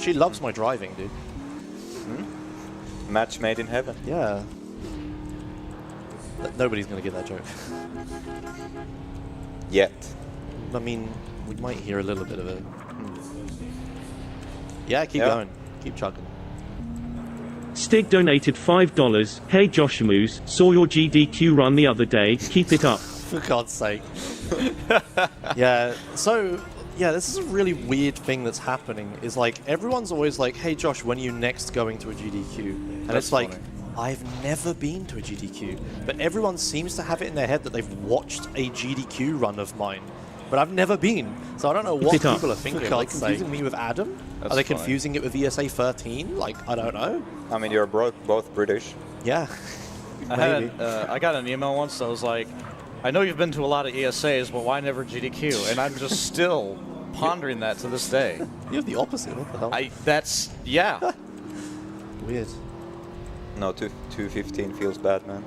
She loves my driving, dude. Match made in heaven. Yeah. Nobody's gonna get that joke. Yet. I mean, we might hear a little bit of it. Yeah, keep going. Keep chugging. Stig donated $5. Hey Joshimus, saw your GDQ run the other day. Keep it up. For God's sake. Yeah, so... Yeah, this is a really weird thing that's happening, is like, everyone's always like, hey Josh, when are you next going to a GDQ? And That's it's like, funny. I've never been to a GDQ. But everyone seems to have it in their head that they've watched a GDQ run of mine. But I've never been. So I don't know what people are thinking. Are they confusing me with Adam? That's are they funny. confusing it with ESA 13? Like, I don't know. I mean, you're both British. Yeah. I got an email once that was like, I know you've been to a lot of ESAs, but why never GDQ? And I'm just still pondering that to this day. You have the opposite. What the hell? That's, yeah. Weird. No, 2:15 feels bad, man.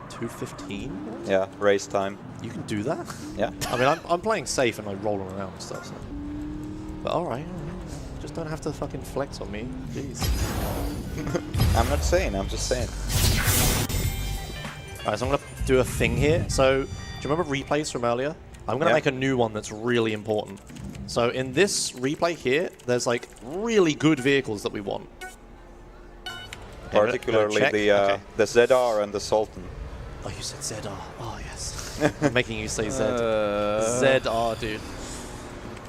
2:15? Yeah, race time. You can do that? Yeah. I mean, I'm playing safe and like rolling around and stuff. So. But alright. Just don't have to fucking flex on me. Jeez. I'm not saying, I'm just saying. Alright, so I'm gonna do a thing here. So, do you remember replays from earlier? I'm gonna make a new one that's really important. So in this replay here, there's like really good vehicles that we want. Particularly the ZR and the Sultan. Oh, you said ZR. Oh, yes. I'm making you say Z. ZR, dude.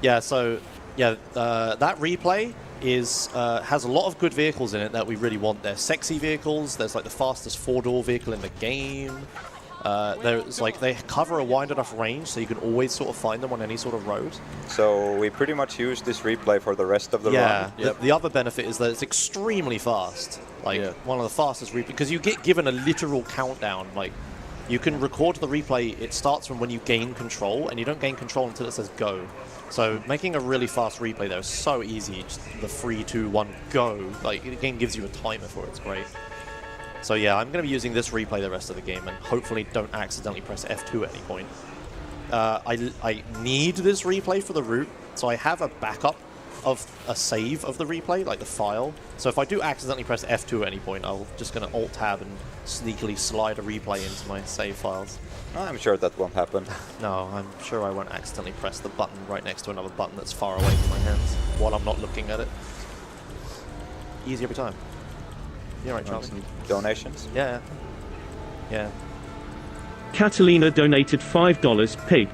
Yeah, so, yeah, that replay is has a lot of good vehicles in it that we really want. They're sexy vehicles. There's like the fastest four-door vehicle in the game. There's like, they cover a wide enough range so you can always sort of find them on any sort of road. So we pretty much use this replay for the rest of the run. Yeah, the other benefit is that it's extremely fast. Like, one of the fastest replays, because you get given a literal countdown. Like, you can record the replay, it starts from when you gain control, and you don't gain control until it says go. So making a really fast replay there is so easy. Just the 3, 2, 1, go. Like, the game gives you a timer for it. It's great. So yeah, I'm going to be using this replay the rest of the game, and hopefully don't accidentally press F2 at any point. I need this replay for the route, so I have a backup of a save of the replay, like the file. So if I do accidentally press F2 at any point, I'm just going to Alt-Tab and sneakily slide a replay into my save files. I'm sure that won't happen. No, I'm sure I won't accidentally press the button right next to another button that's far away from my hands while I'm not looking at it. Easy every time. You're right, Charlie. Some donations? Yeah. Yeah. Catalina donated $5. Pig.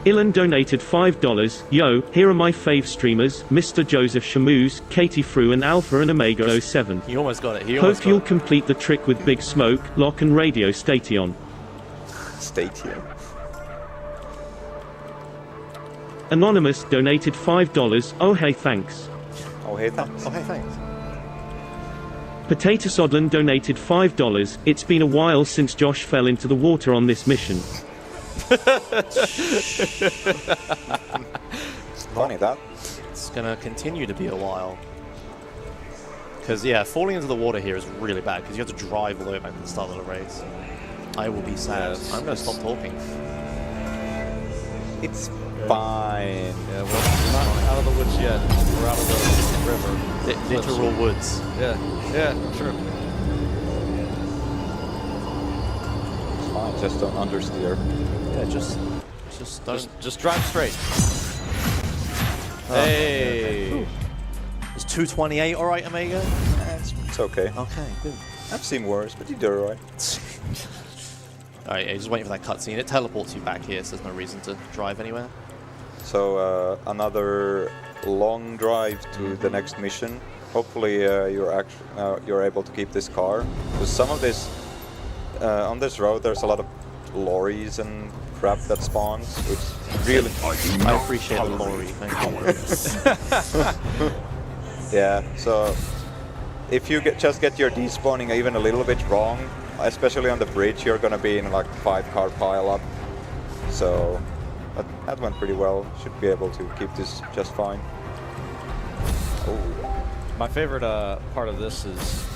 Ilan donated $5. Yo, here are my fave streamers, Mr. Joseph Shamoose, Katie Frew and Alpha and Omega 07. He almost got it. Hope you'll complete the trick with Big Smoke, Lock and Radio Station. Station. Anonymous donated $5. Oh hey thanks. Oh hey thanks. Oh hey thanks. Potato Sodlin donated $5. It's been a while since Josh fell into the water on this mission. Funny that. It's gonna continue to be a while. Because yeah, falling into the water here is really bad because you have to drive all the way back to the start of the race. I will be sad. I'm gonna stop talking. It's fine. Yeah, we're not out of the woods yet. We're out of the river. Literal woods. Yeah, yeah, true. It's fine, just don't understeer. Yeah, just don't. Just drive straight. Hey. It's 228, all right, Omega? It's okay. Okay, good. I've seen worse, but you do it right. Alright, yeah, just waiting for that cutscene. It teleports you back here, so there's no reason to drive anywhere. So another long drive to the next mission. Hopefully you're able to keep this car. Because some of this on this road, there's a lot of lorries and crap that spawns, which really I appreciate the lorry. Thank you. Yeah. So if you just get your despawning even a little bit wrong, especially on the bridge, you're gonna be in like 5-car pile-up. So that went pretty well. Should be able to keep this just fine. Oh. My favorite part of this is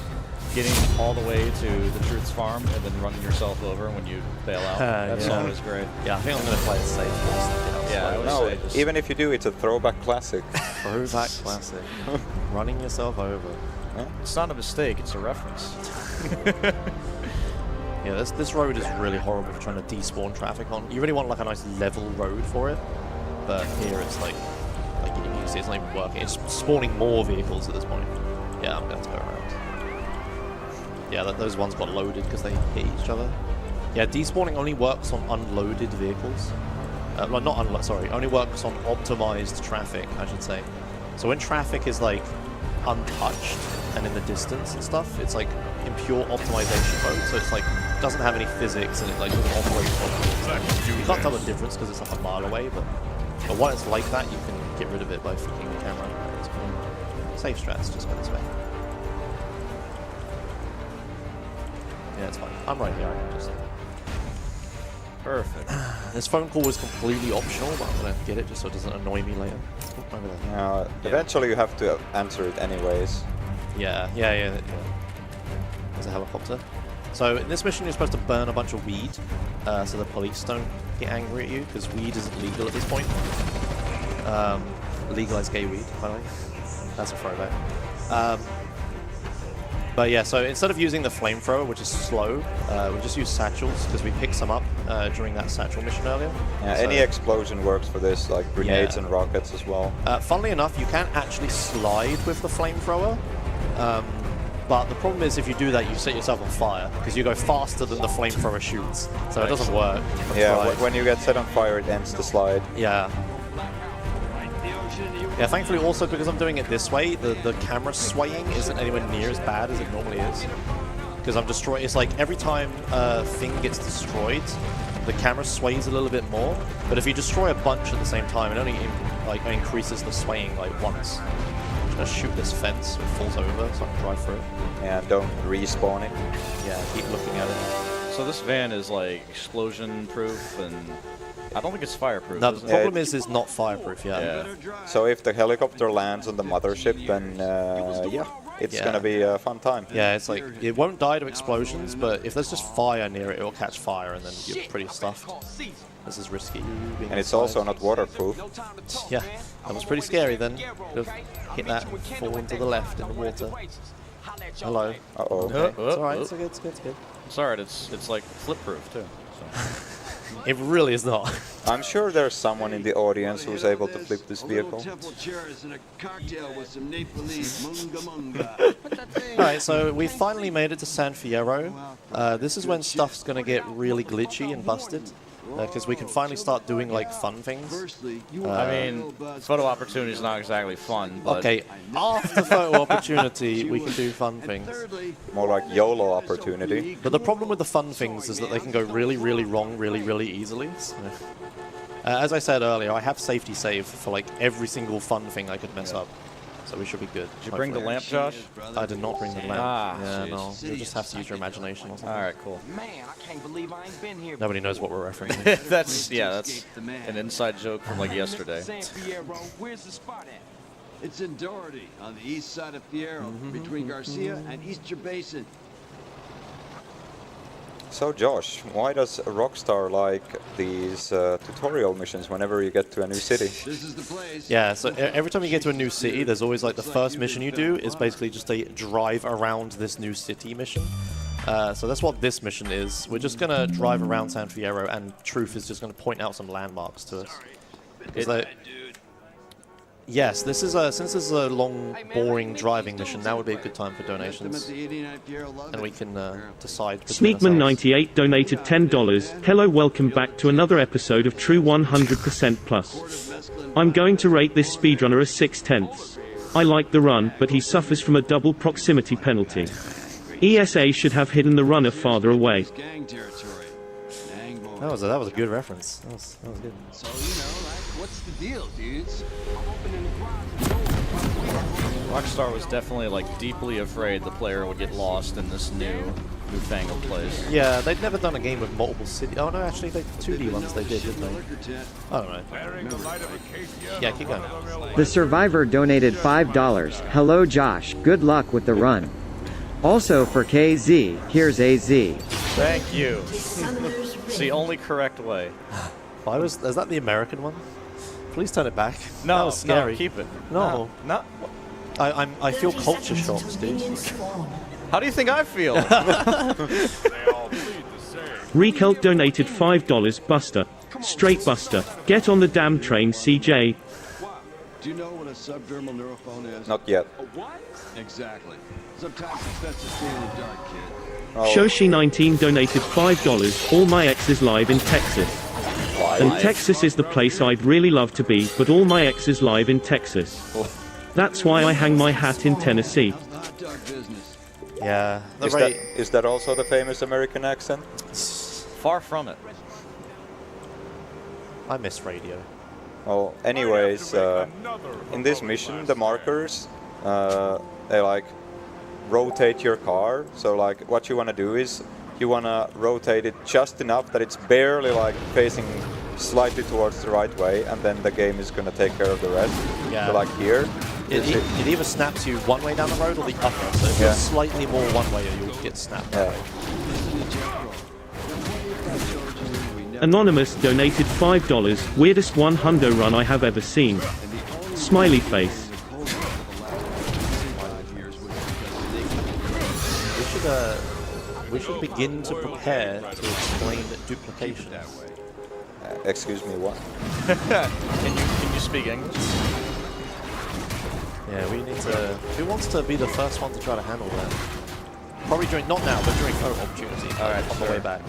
getting all the way to the Truth's farm and then running yourself over when you bail out. That's always great. Yeah, I think I'm going to play it safe first. Yeah, I would No, say just even if you do, it's a throwback classic. Throwback classic. Running yourself over. it's not a mistake, it's a reference. Yeah, this road is really horrible for trying to despawn traffic on. You really want like a nice level road for it, but here it's like you can see it's not even working. It's spawning more vehicles at this point. Yeah, I'm going to go around. Yeah, those ones got loaded because they hit each other. Yeah, despawning only works on unloaded vehicles. Well, not unloaded, sorry, only works on optimized traffic, I should say. So when traffic is like untouched and in the distance and stuff, it's like in pure optimization mode. So it's like doesn't have any physics and it like doesn't operate properly. You can't tell the difference because it's like a mile away, but when it's like that, you can get rid of it by flicking the camera. It's cool. Safe strats, just go this way. Yeah, it's fine. I'm right here. I can just. Perfect. This phone call was completely optional, but I'm gonna get it just so it doesn't annoy me later. Over there. Eventually you have to answer it anyways. Yeah. There's a helicopter. So in this mission, you're supposed to burn a bunch of weed, so the police don't get angry at you, because weed isn't legal at this point. Legalize gay weed, by the way. That's a throwback. But yeah, so instead of using the flamethrower, which is slow, we just use satchels, because we picked some up during that satchel mission earlier. Yeah, so, any explosion works for this, like grenades and rockets as well. Funnily enough, you can actually slide with the flamethrower. But the problem is if you do that, you set yourself on fire, because you go faster than the flamethrower shoots. So it doesn't work. Yeah, when you get set on fire, it ends the slide. Yeah. Yeah, thankfully also because I'm doing it this way, the camera swaying isn't anywhere near as bad as it normally is. Because I'm destroying, it's like every time a thing gets destroyed, the camera sways a little bit more. But if you destroy a bunch at the same time, it only increases the swaying like once. I'm just gonna shoot this fence so it falls over so I can drive through it. Yeah, don't respawn it. Yeah, keep looking at it. So this van is like explosion proof, and I don't think it's fireproof. No, the problem is it's not fireproof, yeah. So if the helicopter lands on the mothership, then it's gonna be a fun time. Yeah, it's like, it won't die to explosions, but if there's just fire near it, it will catch fire and then you're pretty stuffed. This is risky. And it's also not waterproof. Yeah, that was pretty scary then. Could have hit that and fall into the left in the water. Hello. Uh-oh. Okay. It's alright, it's good, it's good, it's good. Sorry, it's like flip proof too. So. It really is not. I'm sure there's someone in the audience who's able to flip this vehicle. Alright, so we finally made it to San Fierro. This is when stuff's gonna get really glitchy and busted. Because we can finally start doing like fun things. I mean, photo opportunity is not exactly fun, but okay, after photo opportunity, we can do fun things. More like YOLO opportunity. But the problem with the fun things is that they can go really, really wrong really, really easily. So, as I said earlier, I have safety save for like every single fun thing I could mess up. So we should be good. Did you bring the lamp, Josh? I did not bring the lamp. Ah, yeah, no. You'll just have to use your imagination or something. Alright, cool. Man, I can't believe I ain't been here. Nobody knows what we're referring to. that's an inside joke from like yesterday. Where's the spot at? It's in Doherty, on the east side of Fierro, between Garcia and Easter Basin. So Josh, why does Rockstar like these tutorial missions whenever you get to a new city? This is the place. Yeah, so every time you get to a new city, there's always like the first mission you do is basically just a drive around this new city mission. So that's what this mission is. We're just gonna drive around San Fierro, and Truth is just gonna point out some landmarks to us. Yes, this is since this is a long, boring driving mission, now would be a good time for donations. And we can decide. Sneakman98 donated $10. Hello, welcome back to another episode of True 100% Plus. I'm going to rate this speedrunner a 6/10. I like the run, but he suffers from a double proximity penalty. ESA should have hidden the runner farther away. That was a good reference. That was good. So, what's the deal, dudes? Rockstar was definitely like deeply afraid the player would get lost in this newfangled place. Yeah, they'd never done a game with multiple cities. Oh no, actually, they 2D ones they did, didn't they? I don't know. Yeah, keep going. The survivor donated $5. Hello Josh, good luck with the run. Also for KZ, here's AZ. Thank you. It's the only correct way. Is that the American one? Please turn it back. No, that was scary. no, keep it. No. No. I feel culture shocks, dude. How do you think I feel? Rekelt donated $5 Buster. Straight Buster. Get on the damn train, CJ. Do you know what a subdermal neurophone is? Not yet. What? Exactly. Sometimes it's best to stay in the dark, kid. Oh, Shoshi19 donated $5. All my exes live in Texas. And Texas is the place I'd really love to be, but all my exes live in Texas. That's why I hang my hat in Tennessee. How's the hot dog business? Yeah. is that also the famous American accent? Far from it. I miss radio. Well, anyways, in this mission, the markers, they like rotate your car. So like what you want to do is you want to rotate it just enough that it's barely like facing slightly towards the right way, and then the game is going to take care of the rest. Yeah. So like here, It either snaps you one way down the road or the other. So if you're slightly more one way, you'll get snapped. Yeah. Anonymous donated $5. Weirdest 100 run I have ever seen. Smiley face. We should begin to prepare to explain duplication. Excuse me, what? Can you speak English? Yeah, we need to. Who wants to be the first one to try to handle that? Probably during, not now, but during photo opportunity. All right, on the way back.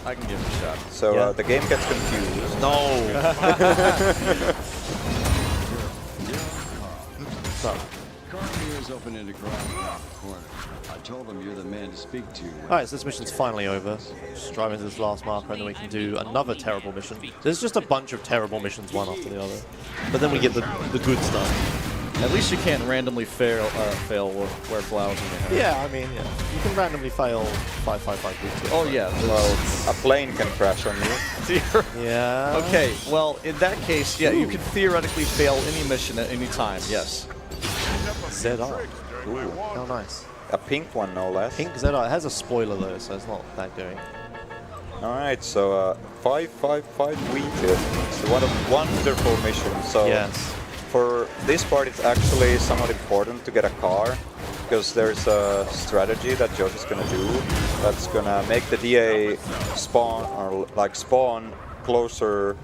I can give it a shot. So Yeah. the game gets confused. No. So, Car here is open in the garage around the corner. I told them you're the man to speak to. alright, so this mission's finally over. Just driving to this last marker, and then we can do another terrible mission. There's just a bunch of terrible missions, one after the other. But then we get the good stuff. At least you can't randomly fail wear flowers in your hair. Yeah, I mean, yeah. You can randomly fail 555 boots. Oh yeah. Well, a plane can crash on you. Yeah. Okay, well, in that case, yeah, you can theoretically fail any mission at any time, yes. ZR. Ooh, how nice. A pink one, no less. Pink ZR. It has a spoiler though, so it's not that going. Alright, so 555 Wheated. It's a wonderful mission. So Yes. for this part, it's actually somewhat important to get a car, because there's a strategy that Josh is gonna do that's gonna make the DA spawn closer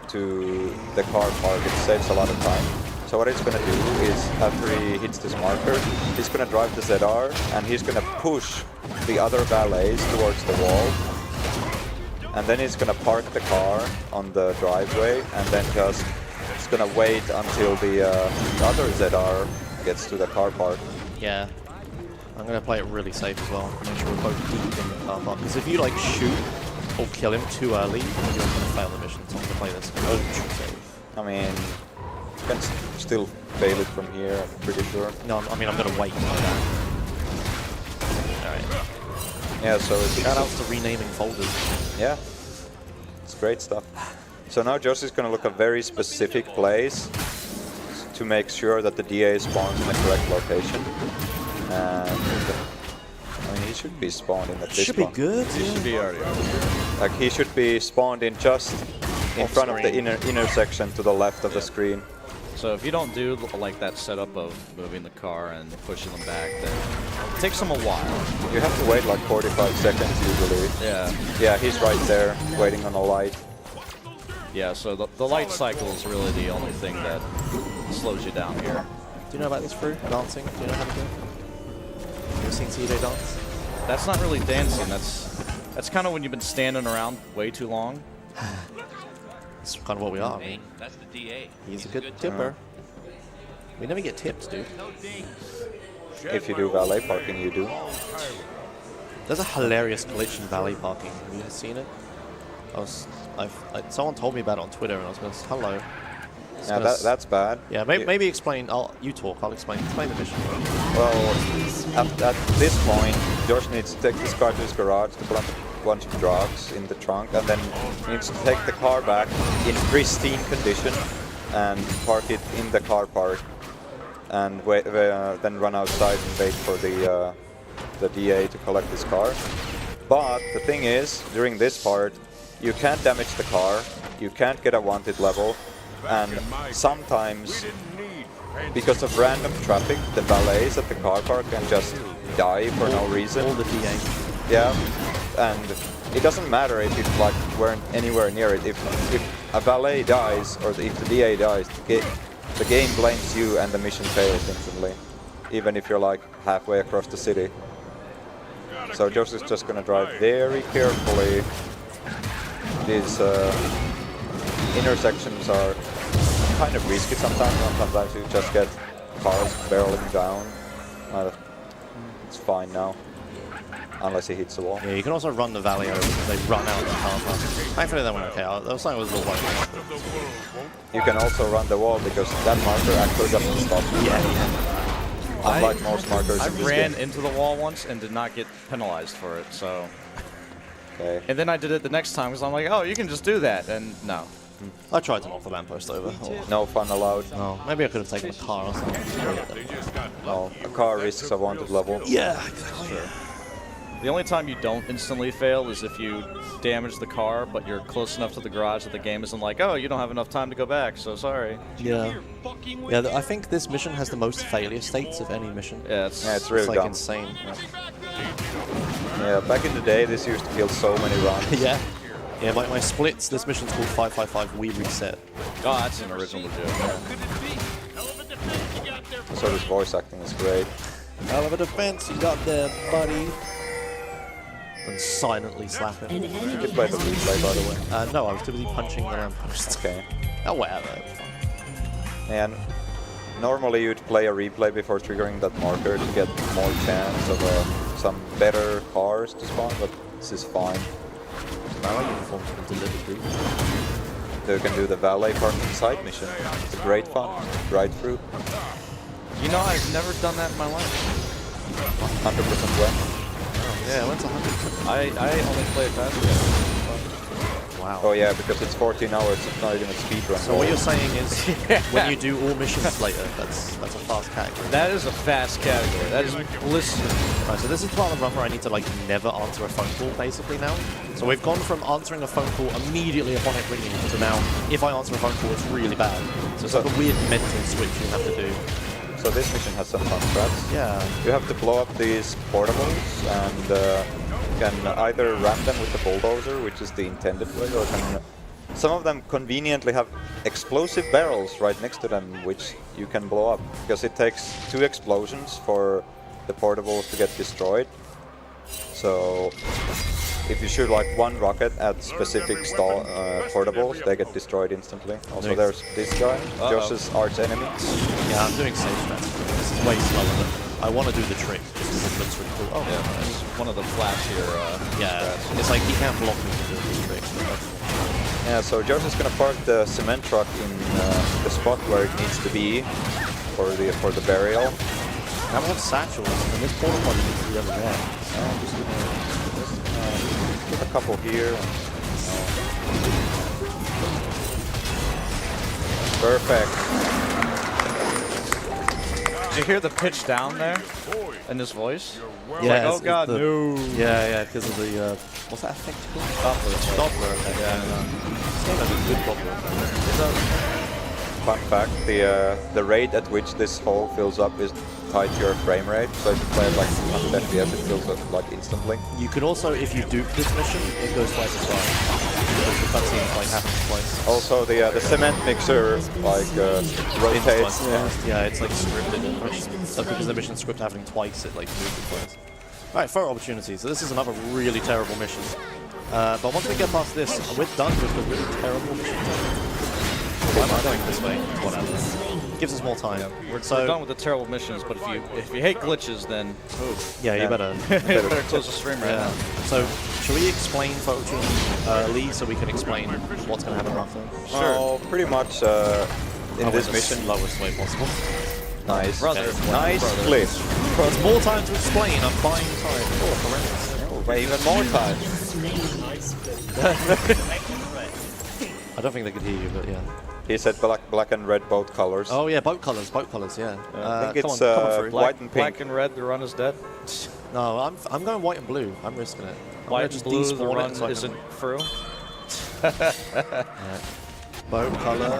to the car park. It saves a lot of time. So what he's gonna do is, after he hits this marker, he's gonna drive the ZR and he's gonna push the other valets towards the wall. And then he's gonna park the car on the driveway, and then just it's gonna wait until the other ZR gets to the car park. Yeah. I'm gonna play it really safe as well. Make sure we're both deep in the car park. Because if you like shoot or kill him too early, you're gonna fail the mission. So I'm gonna play this ultra safe. I mean, you can still fail it from here, I'm pretty sure. No, I mean I'm gonna wait like that. Alright. Yeah, so it's Shoutouts to renaming folders. yeah, it's great stuff. So now Josh is gonna look at very specific place to make sure that the DA spawns in the correct location. And I mean, he should be spawned in at this Should be one. good. You should be already. Like he should be spawned in just in front of the intersection to the left of the screen. So if you don't do like that setup of moving the car and pushing them back, then it takes them a while. You have to wait like 45 seconds usually. Yeah. Yeah, he's right there, waiting on a light. Yeah, so the light cycle is really the only thing that slows you down here. Do you know about this fruit? Dancing? Do you know how to do it? Have you seen CJ dance? That's not really dancing. That's kind of when you've been standing around way too long. That's kind of what we are. I mean. That's the DA. He's a good tipper. We never get tips, dude. If you do valet parking, you do. There's a hilarious glitch in valet parking. Have you seen it? Someone told me about it on Twitter, and I was going to say, hello. Yeah, that's bad. Yeah, maybe explain. You talk. I'll explain. Explain the mission. Well, at this point, Josh needs to take this car to his garage to put a bunch of drugs in the trunk, and then needs to take the car back in pristine condition and park it in the car park, and wait, then run outside and wait for the the DA to collect this car. But the thing is, during this part, you can't damage the car, you can't get a wanted level, and sometimes, because of random traffic, the valets at the car park can just die for no reason. All the DA. Yeah, and it doesn't matter if you like weren't anywhere near it. If a valet dies or if the DA dies, the game blames you and the mission fails instantly, even if you're like halfway across the city. So Joseph's just gonna drive very carefully. These intersections are kind of risky sometimes. Sometimes you just get cars barreling down. It's fine now. Unless he hits the wall. Yeah, you can also run the valley over because they run out of the car park. Thankfully that went okay. That was something that was a little worried. You can also run the wall because that marker actually doesn't stop you. Yeah. Unlike most markers I in this ran game. into the wall once and did not get penalized for it, so... Okay. And then I did it the next time because I'm like, oh, you can just do that, and no. I tried to knock the lamppost over. No fun allowed. No, maybe I could have taken a car or something. No, a car risks a wanted level. Yeah, exactly. The only time you don't instantly fail is if you damage the car, but you're close enough to the garage that the game isn't like, oh, you don't have enough time to go back, so sorry. Yeah. Yeah, I think this mission has the most failure states of any mission. Yeah, it's really like dumb. insane. Yeah, back in the day, this used to kill so many runs. Yeah. Yeah, my splits, this mission's called 555 We Reset. Oh, that's an original legit. So this voice acting is great. Hell of a defense you got there, buddy. And silently slap him. You could play the replay, by the way. No, I was too busy punching the lamppost. Okay. Oh, whatever. And normally you'd play a replay before triggering that marker to get more chance of some better cars to spawn, but this is fine. I like the performance of the delivery. You can do the valet parking side mission. It's great fun. Right through. You know, I've never done that in my life. 100% win. Yeah, I went to 100. I only play it fast. Wow. Oh yeah, because it's 14 hours, it's not even a speedrun. So what you're saying is, when you do all missions later, that's a fast category. That is a fast category. That is blistering. Right, so this is part of the run where I need to like never answer a phone call basically now. So we've gone from answering a phone call immediately upon it ringing to now, if I answer a phone call, it's really bad. So it's like a weird mental switch you have to do. So this mission has some fun strats. Yeah. You have to blow up these portables and you can either ram them with the bulldozer, which is the intended way, or some of them conveniently have explosive barrels right next to them, which you can blow up, because it takes 2 explosions for the portables to get destroyed. So if you shoot like 1 rocket at specific portables, they get destroyed instantly. Also there's this guy, Josh's arch enemy. Yeah, I'm doing safe strat. This is way slower, but I want to do the trick just because it looks really cool. Oh, Yeah, it's one of the flashier. yeah. It's like he can't block me to do this trick. Yeah, so Josh is gonna park the cement truck in the spot where it needs to be for the burial. Now we have satchels, and this portal pod needs to be over there. I'm just gonna put a couple here. Perfect. Did you hear the pitch down there in this voice? Yeah, Like, oh god, no. Yeah, because of the, what's that effect called? Doppler effect. Yeah, this game has a good Doppler effect. Fun fact, the rate at which this hole fills up is tied to your frame rate, so if you play it like 200 FPS, it fills up like instantly. You can also, if you dupe this mission, it goes twice as fast. Because the cutscene like happens twice. Also, the cement mixer like rotates. Yeah, it's like scripted. So because the mission script happening twice, it like moves it twice. Alright, photo opportunity. So this is another really terrible mission. But once we get past this, we're done with the really terrible mission. Why am I going this way? Whatever. Gives us more time. Yeah, we're done with the terrible missions, but if you hate glitches, then yeah, you better close the stream right now. So, should we explain photo Lee, so we can explain what's going to happen after? Sure. Oh, pretty much in this mission. Slowest way possible. Nice. Brother. Nice glitch. There's more time to explain. I'm buying time. Oh, horrendous. Oh, wait, even more time. I don't think they could hear you, but yeah. He said black and red both colors. Oh yeah, boat colors, yeah. I think it's come on through. white and pink. Black and red, the run is dead. No, I'm going white and blue. I'm risking it. I'm White gonna and just blue, the despawn run it so I isn't can... through. Bow color.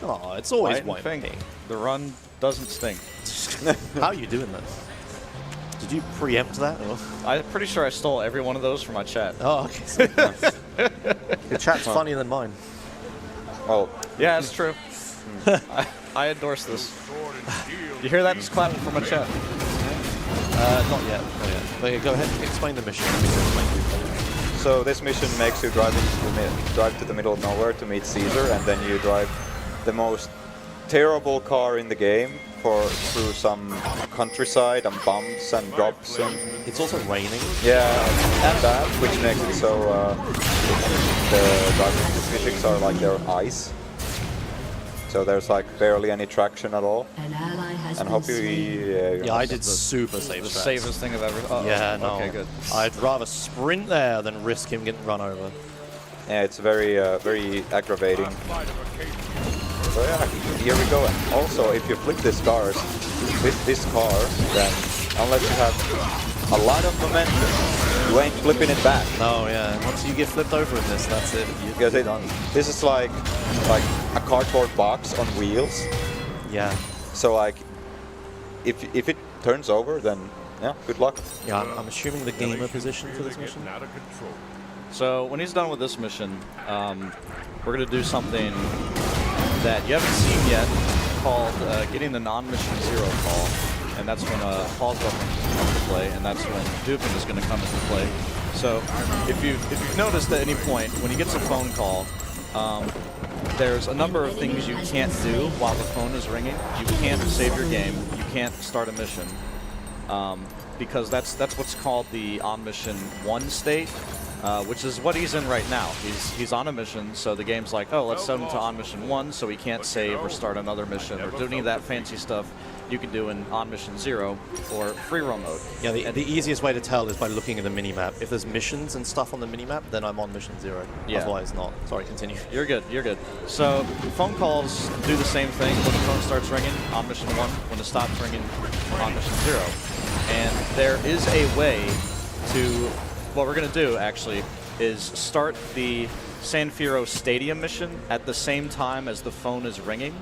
Oh, it's always White and white and pink. pink. The run doesn't stink. How are you doing this? Did you preempt that? Or? I'm pretty sure I stole every one of those from my chat. Oh, okay. Your chat's funnier than mine. Well, Yeah, that's true. I endorse this. You hear that? Just clapping from my chat. Not yet. Not yet. But yeah, go ahead. Explain the mission. so this mission makes you drive to the middle of nowhere to meet Caesar, and then you drive the most terrible car in the game through some countryside and bumps and drops and It's also raining. yeah, and that, which makes it so the driving physics are like they're ice. So there's like barely any traction at all. And hope you. Yeah, I did super safe The strats. safest thing I've ever. Uh-oh. Yeah, no. Okay, good. I'd rather sprint there than risk him getting run over. Yeah, it's very very aggravating. So yeah, here we go. And also, if you flip this car, then unless you have a lot of momentum, you ain't flipping it back. No, yeah. Once you get flipped over in this, that's it. Because this is like a cardboard box on wheels. Yeah. So like, if it turns over, then yeah, good luck. Yeah, I'm assuming the gamer position for this mission. So when he's done with this mission, we're going to do something that you haven't seen yet called getting the non-mission zero call. And that's when a pause button comes into play, and that's when duping is going to come into play. So if you've noticed at any point, when he gets a phone call, there's a number of things you can't do while the phone is ringing. You can't save your game. You can't start a mission. Because that's what's called the on-mission 1 state, which is what he's in right now. He's on a mission, so the game's like, oh, let's set him to on-mission 1 so he can't save or start another mission or do any of that fancy stuff you can do in on-mission 0 or free roam mode. Yeah, the easiest way to tell is by looking at the minimap. If there's missions and stuff on the minimap, then I'm on mission 0. Yeah. Otherwise not. Sorry, continue. You're good, you're good. So phone calls do the same thing. When the phone starts ringing, on mission 1. When it stops ringing, on mission 0. And there is a way to, what we're going to do actually is start the San Fierro Stadium mission at the same time as the phone is ringing.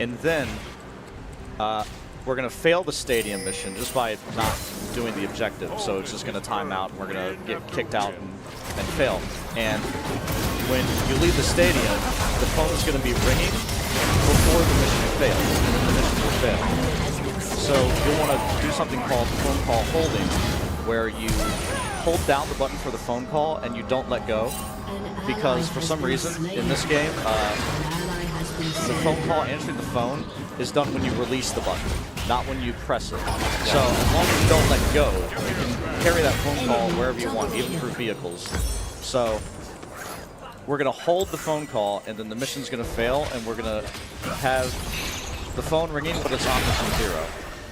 And then we're going to fail the stadium mission just by not doing the objective. So it's just going to time out and we're going to get kicked out and fail. And when you leave the stadium, the phone is going to be ringing before the mission fails, and then the mission will fail. So you'll want to do something called phone call holding, where you hold down the button for the phone call and you don't let go, because for some reason in this game, the phone call, answering the phone, is done when you release the button, not when you press it. So as long as you don't let go, you can carry that phone call wherever you want, even through vehicles. So we're going to hold the phone call, and then the mission's going to fail, and we're going to have the phone ringing, but it's on mission 0.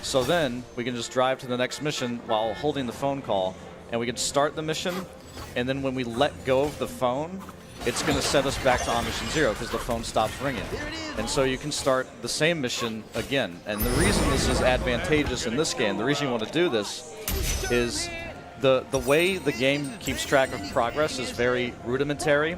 So then we can just drive to the next mission while holding the phone call, and we can start the mission, and then when we let go of the phone, it's going to set us back to on mission 0 because the phone stops ringing. And so you can start the same mission again. And the reason this is advantageous in this game, the reason you want to do this, is the way the game keeps track of progress is very rudimentary.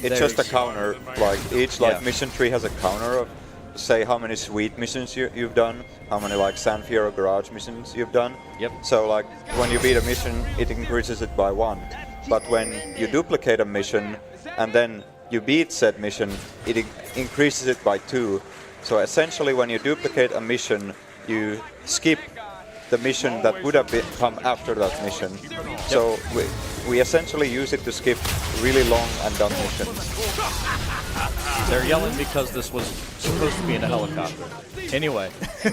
It's just a counter. Like each mission tree has a counter of, say, how many sweet missions you've done, how many like San Fierro Garage missions you've done. Yep. So like when you beat a mission, it increases it by 1. But when you duplicate a mission and then you beat said mission, it increases it by 2. So essentially when you duplicate a mission, you skip the mission that would have come after that mission. Yep. So we essentially use it to skip really long and dumb missions. They're yelling because this was supposed to be in a helicopter. Anyway. You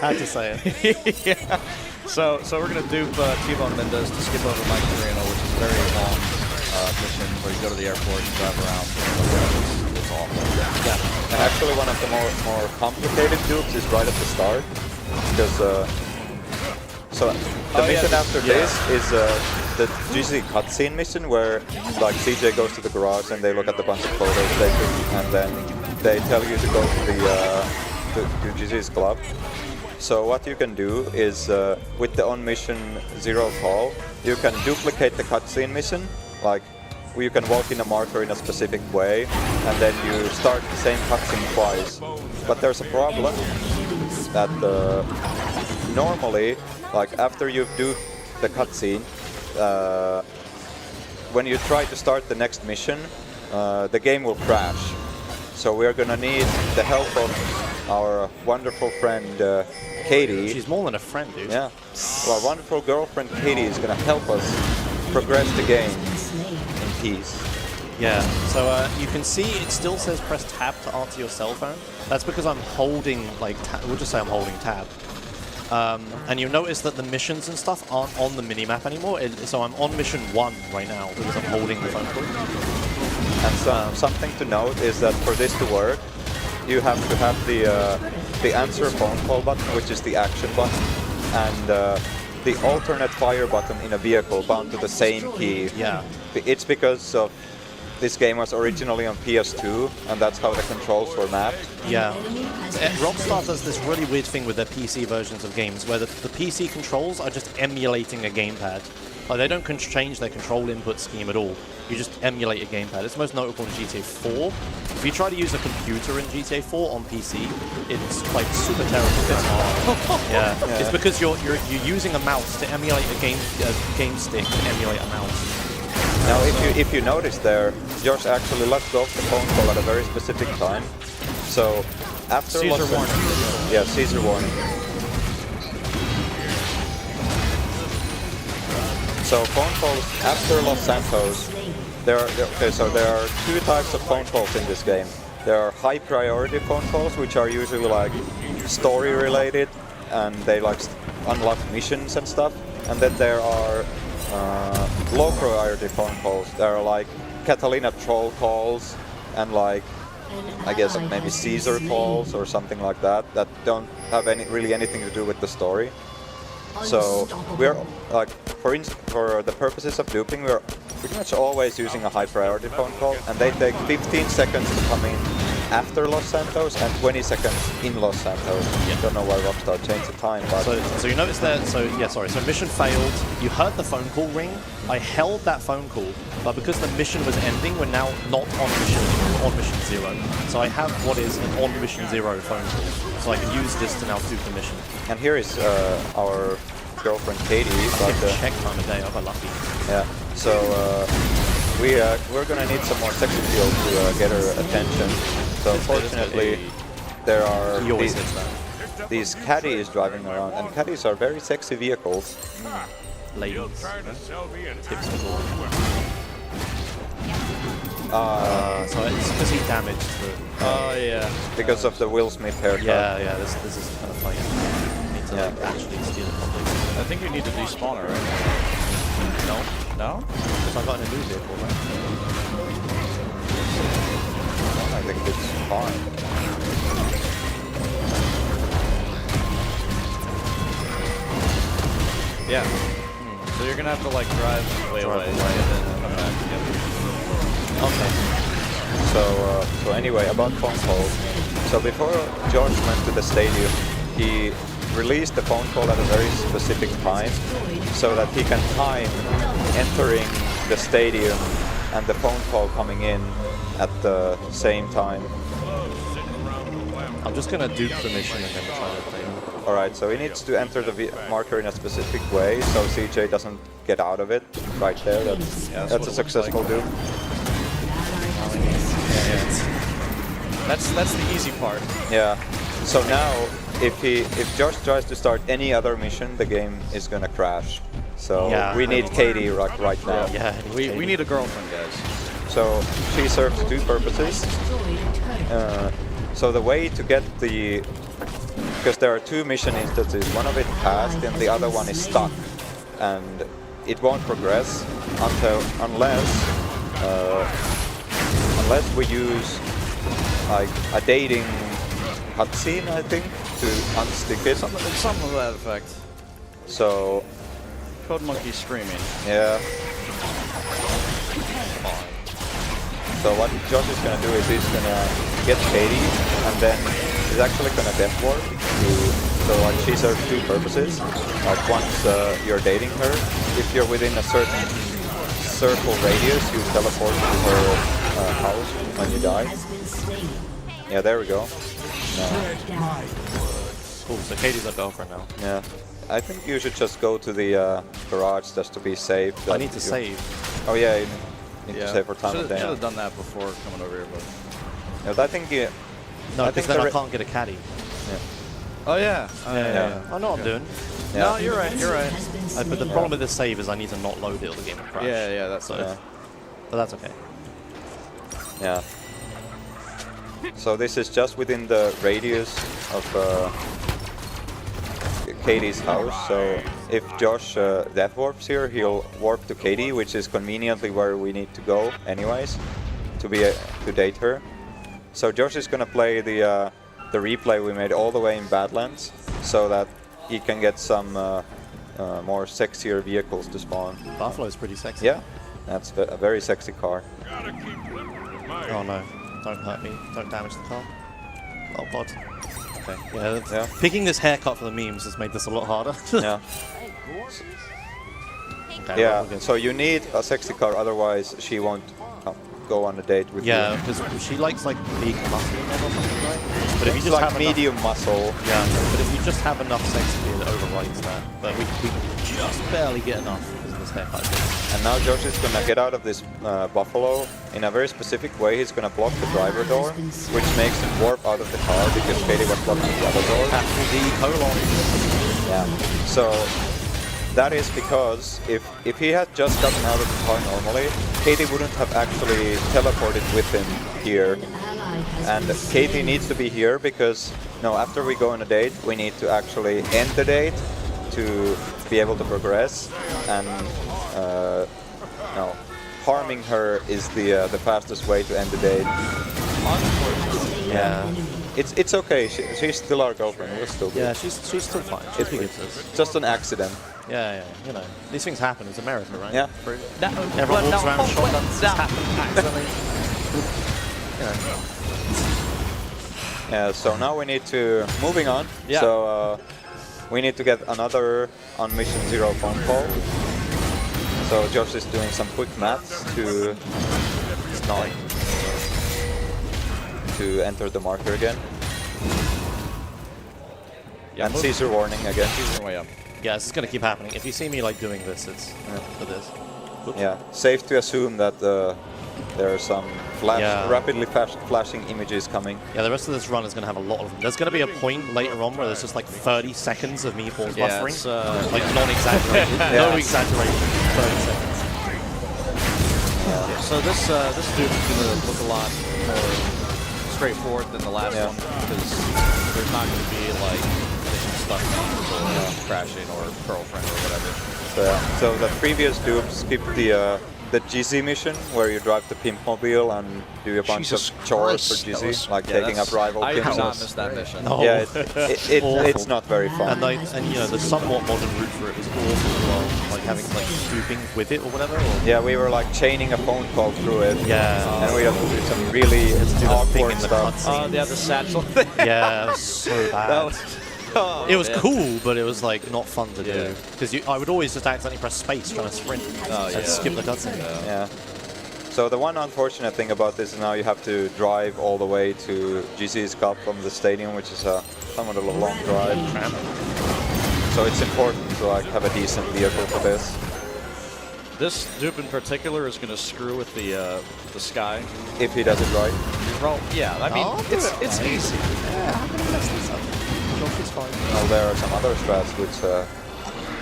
had to say it. Yeah. So we're going to dupe T-Bone Mendez to skip over Mike Carino, which is a very long mission where you go to the airport and drive around. It's awful. Yeah. And actually one of the more complicated dupes is right at the start. Because so the mission after this is the GC cutscene mission where like CJ goes to the garage and they look at the bunch of photos they took, and then they tell you to go to the to GC's club. So what you can do is, with the on mission 0 call, you can duplicate the cutscene mission, like you can walk in a marker in a specific way, and then you start the same cutscene twice. But there's a problem that normally, like after you do the cutscene, when you try to start the next mission, the game will crash. So we're gonna need the help of our wonderful friend Katie. She's more than a friend, dude. Yeah. Well, our wonderful girlfriend Katie is gonna help us progress the game in peace. Yeah, so you can see it still says press tab to answer your cell phone. That's because I'm holding, like, we'll just say I'm holding tab. And you'll notice that the missions and stuff aren't on the minimap anymore. So I'm on mission 1 right now because I'm holding the phone call. And something to note is that for this to work, you have to have the answer phone call button, which is the action button, and the alternate fire button in a vehicle bound to the same key. Yeah. It's because of this game was originally on PS2, and that's how the controls were mapped. Yeah. Rockstar does this really weird thing with their PC versions of games, where the PC controls are just emulating a gamepad. Like, they don't change their control input scheme at all. You just emulate a gamepad. It's most notable in GTA 4. If you try to use a computer in GTA 4 on PC, it's like super terrible. It's hard. Yeah. It's because you're using a mouse to emulate a game stick to emulate a mouse. Now, if you notice there, Josh actually let go of the phone call at a very specific time. So after Caesar warning. Yeah, Caesar warning. So phone calls after Los Santos. There are two types of phone calls in this game. There are high priority phone calls, which are usually like story related, and they like unlock missions and stuff. And then there are low priority phone calls. There are like Catalina troll calls and like, I guess maybe Caesar calls or something like that don't have really anything to do with the story. So we're like, for the purposes of duping, we're pretty much always using a high priority phone call, and they take 15 seconds to come in after Los Santos and 20 seconds in Los Santos. I don't know why Rockstar changed the time, but... So you notice that, so mission failed, you heard the phone call ring, I held that phone call, but because the mission was ending, we're now not on mission 0. So I have what is an on mission 0 phone call, so I can use this to now dupe the mission. And here is our girlfriend Katie. Check time of day, I got lucky. Yeah, so we're gonna need some more sex appeal to get her attention. So fortunately, there are these caddies driving around, and caddies are very sexy vehicles. Ladies. Tips for all. So it's because he damaged the... Oh, yeah. Because of the Will Smith haircut. Yeah, this is kind of funny. You need to like, actually steal it properly. I think you need to despawn her, right? No? No? Because I got in a new vehicle, right? I think it's fine. Yeah. So you're gonna have to like drive way away and then come back. Yep. Okay. So anyway, about phone calls. So before George went to the stadium, he released the phone call at a very specific time so that he can time entering the stadium and the phone call coming in at the same time. I'm just gonna dupe the mission and then try to play it. Alright, so he needs to enter the marker in a specific way so CJ doesn't get out of it right there. That's a successful dupe. That's the easy part. Yeah. So now, if Josh tries to start any other mission, the game is gonna crash. So we need Katie right now. Yeah, we need a girlfriend, guys. So she serves two purposes. So the way to get the... Because there are two mission instances, one of it passed and the other one is stuck. And it won't progress unless we use like a dating cutscene, I think, to unstick it. Something of that effect. So... Code Monkey screaming. Yeah. So what Josh is gonna do is he's gonna get Katie, and then he's actually gonna death warp to So like she serves two purposes. Like once you're dating her, if you're within a certain circle radius, you teleport to her house when you die. Yeah, there we go. Cool, so Katie's our girlfriend now. Yeah. I think you should just go to the garage just to be safe. I need to save. Oh yeah, you need to save for time of day. Should have done that before coming over here, but... Yeah, I think you... No, I because think then I can't get a caddy. Yeah. Oh yeah. Yeah. I know what I'm doing. Yeah. No, you're right. You're right. But the problem with this save is I need to not load it or the game will crash. Yeah, that's So, it. but that's okay. Yeah. So this is just within the radius of Katie's house. So if Josh death warps here, he'll warp to Katie, which is conveniently where we need to go anyways to be to date her. So Josh is gonna play the replay we made all the way in Badlands, so that he can get some more sexier vehicles to spawn. Buffalo's pretty sexy. Yeah, that's a very sexy car. Oh no, don't hurt me. Don't damage the car. Oh god. Okay. Yeah, Yeah. Picking this haircut for the memes has made this a lot harder. Yeah. Okay, Yeah, well, we're good. so you need a sexy car, otherwise she won't go on a date with Yeah, you. because she likes like big muscle men or something, right? But if you It's just like have medium muscle. yeah, but if you just have enough sex appeal, it overrides that. But we just barely get enough because of this haircut. And now Josh is gonna get out of this Buffalo in a very specific way. He's gonna block the driver door, which makes him warp out of the car because Katie was blocking the other door. Capital D colon. Yeah. So that is because if he had just gotten out of the car normally, Katie wouldn't have actually teleported with him here. And Katie needs to be here because after we go on a date, we need to actually end the date to be able to progress. And harming her is the fastest way to end the date. Yeah. It's okay. She's still our girlfriend. We're still good. Yeah, she's still fine. She's good. Just an accident. Yeah, you know, these things happen. It's America, right? Yeah. Everyone walks around with shotguns. This happens accidentally. Yeah. So now we need to moving on. Yeah. So we need to get another on mission 0 phone call. So Josh is doing some quick maths to enter the marker again. Yeah, And Caesar warning again. Caesar way up. Yeah, this is gonna keep happening. If you see me like doing this, it's for this. Whoops. Yeah, safe to assume that there are some rapidly flashing images coming. Yeah, the rest of this run is going to have a lot of them. There's going to be a point later on where there's just like 30 seconds of me pause buffering. It's, like non-exaggerated. No exaggeration. 30 seconds. Yeah, so this dude is going to look a lot more straightforward than the last one because there's not going to be like stuff or crashing or girlfriend or whatever. So the previous dupe skipped the Jizzy mission where you drive the pimp mobile and do a bunch of chores for Jizzy, like taking up rival I pimps. did not miss that mission. No. Yeah, it's not very fun. And you know, the somewhat modern route for it was awful as well. Like having like scooping with it or whatever. Or Yeah, we were like chaining a phone call through it. Yeah. And we had to do some really do the thing awkward in the stuff. cutscene. Yeah, the satchel thing. Yeah, it was so bad. It was man. cool, but it was like not fun to do because I would always just accidentally press space trying to sprint and skip the cutscene. Yeah. So the one unfortunate thing about this is now you have to drive all the way to GC's Cup from the stadium, which is somewhat of a long drive. So it's important to like have a decent vehicle for this. This dupe in particular is going to screw with the sky. If he does it right. Well, yeah, I mean, it's easy. Yeah, how can I mess this up? It's fine. Well, there are some other strats which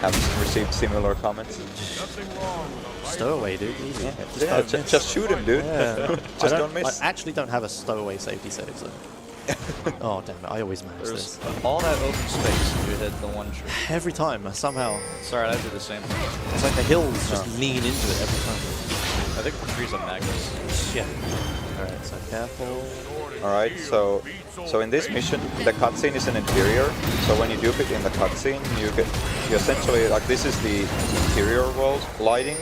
have received similar comments. Stowaway, dude. Easy. Yeah, just shoot him, dude. Yeah. Just don't miss. I actually don't have a stowaway safety save, so. Oh, damn it. I always manage There's this. all that open space if you hit the one tree. Every time, somehow. Sorry, I do the same thing. It's like the hills just lean into it every time. I think the tree's a magnet. Yeah. Alright, so careful. Alright, so in this mission, the cutscene is an interior. So when you dupe it in the cutscene, you essentially, like this is the interior world lighting.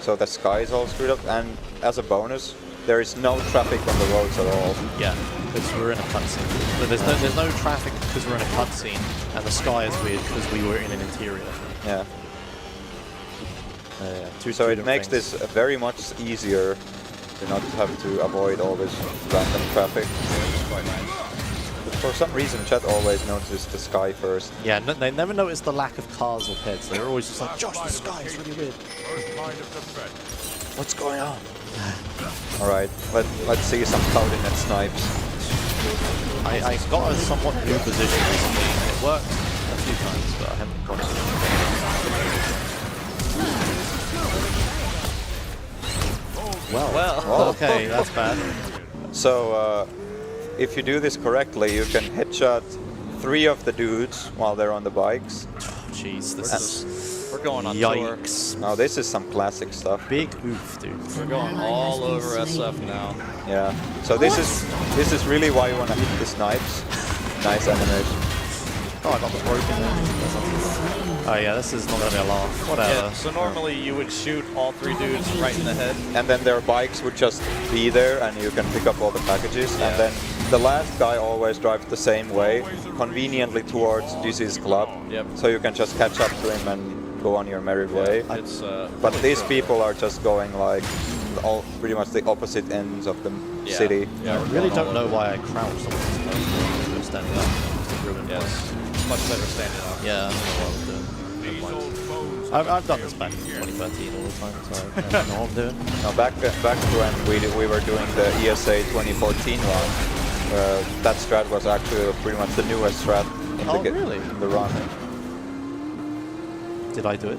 So the sky is all screwed up, and as a bonus, there is no traffic on the roads at all. Yeah, because we're in a cutscene. But there's no traffic because we're in a cutscene, and the sky is weird because we were in an interior. Yeah. Two So it different makes things. this very much easier to not have to avoid all this random traffic. Quite nice. But for some reason, Chet always notices the sky first. Yeah, they never notice the lack of cars or heads. They're always just like, Josh, the sky is really weird. What's going on? Alright, let's see some Cloudinette snipes. I got a somewhat new position recently. It worked a few times, but I haven't got it. Well, okay, that's bad. So, if you do this correctly, you can headshot 3 of the dudes while they're on the bikes. Jeez, this is... We're going on tour. Yikes. Now this is some classic stuff. Big oof, dude. We're going all over SF now. Yeah. So this is really why you want to hit the snipes. Nice animation. Oh, I got the broken one. Oh yeah, this is not going to be a laugh. Whatever. Yeah, so normally you would shoot all 3 dudes right in the head. And then their bikes would just be there and you can pick up all the packages. And then the last guy always drives the same way, conveniently towards DC's club. Yep. So you can just catch up to him and go on your merry way. It's, But these people are just going like all pretty much the opposite ends of the city. Yeah, I really don't know why I crouched on this place. Just standing up. Just ruined my- Yes. Much better standing up. Yeah, I don't know what I was doing. I've done this back in 2013 all the time, so I don't know what I'm doing. Now back to when we were doing the ESA 2014 run. That strat was actually pretty much the newest strat in really? in the run. Did I do it?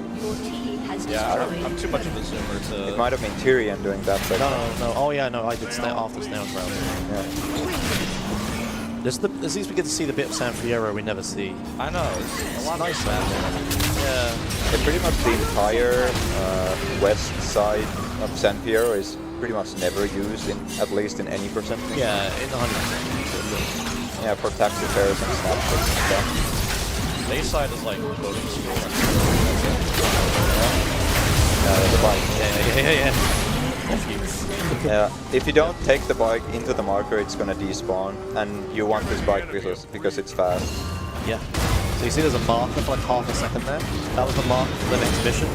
Yeah, I'm too much of a zoomer to... It might have been Tyrion doing that. But No. Oh yeah, no, I did after Snail Trail. yeah. At least we get to see the bit of San Fierro we never see. I know, it's a lot nice, nicer. Yeah. And pretty much the entire west side of San Fierro is pretty much never used, at least in any percentage. Yeah, in 100%. Yeah, for taxi fares and snapshots and stuff. Bayside is like voting school. The bike. Yeah. Yeah, if you don't take the bike into the marker, it's gonna despawn, and you want this bike because it's fast. Yeah. So you see there's a marker for like half a second there? That was the marker for the next mission.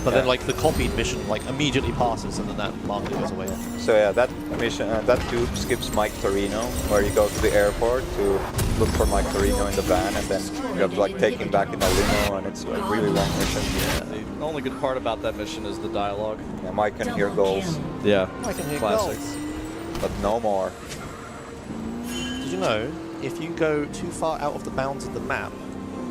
But then like the copied mission like immediately passes and then that marker goes away. So yeah, that mission, that tube skips Mike Torino, where you go to the airport to look for Mike Torino in the van, and then you have to like take him back in a limo, and it's a really long mission. Yeah, the only good part about that mission is the dialogue. Yeah, Mike can hear goals, Yeah, I can hear classic. but no more. Did you know, if you go too far out of the bounds of the map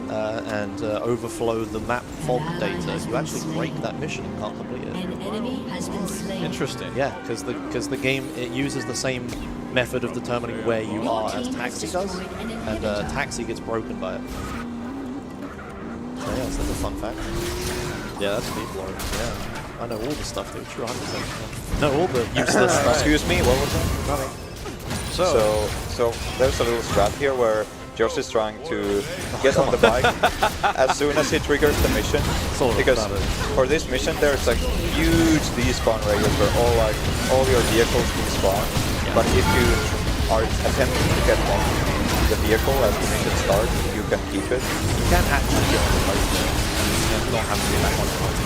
and overflow the map fog data, you actually break that mission and can't complete it. An enemy has been slain. Interesting. Yeah, because the game, it uses the same method of determining where you are as Taxi does, and Taxi gets broken by it. So yeah, so that's a fun fact. Yeah, that's deep lore. Yeah, I know all the stuff, dude. True, 100%. No, all the useless stuff. Excuse me, what was that? Nothing. So there's a little strat here where Josh is trying to get on the bike as soon as he triggers the mission. Because for this mission there's a huge despawn radius where all your vehicles despawn. But if you are attempting to get on the vehicle as the mission starts, you can keep it. You can actually get on the bike, and you don't have to be back on the bike.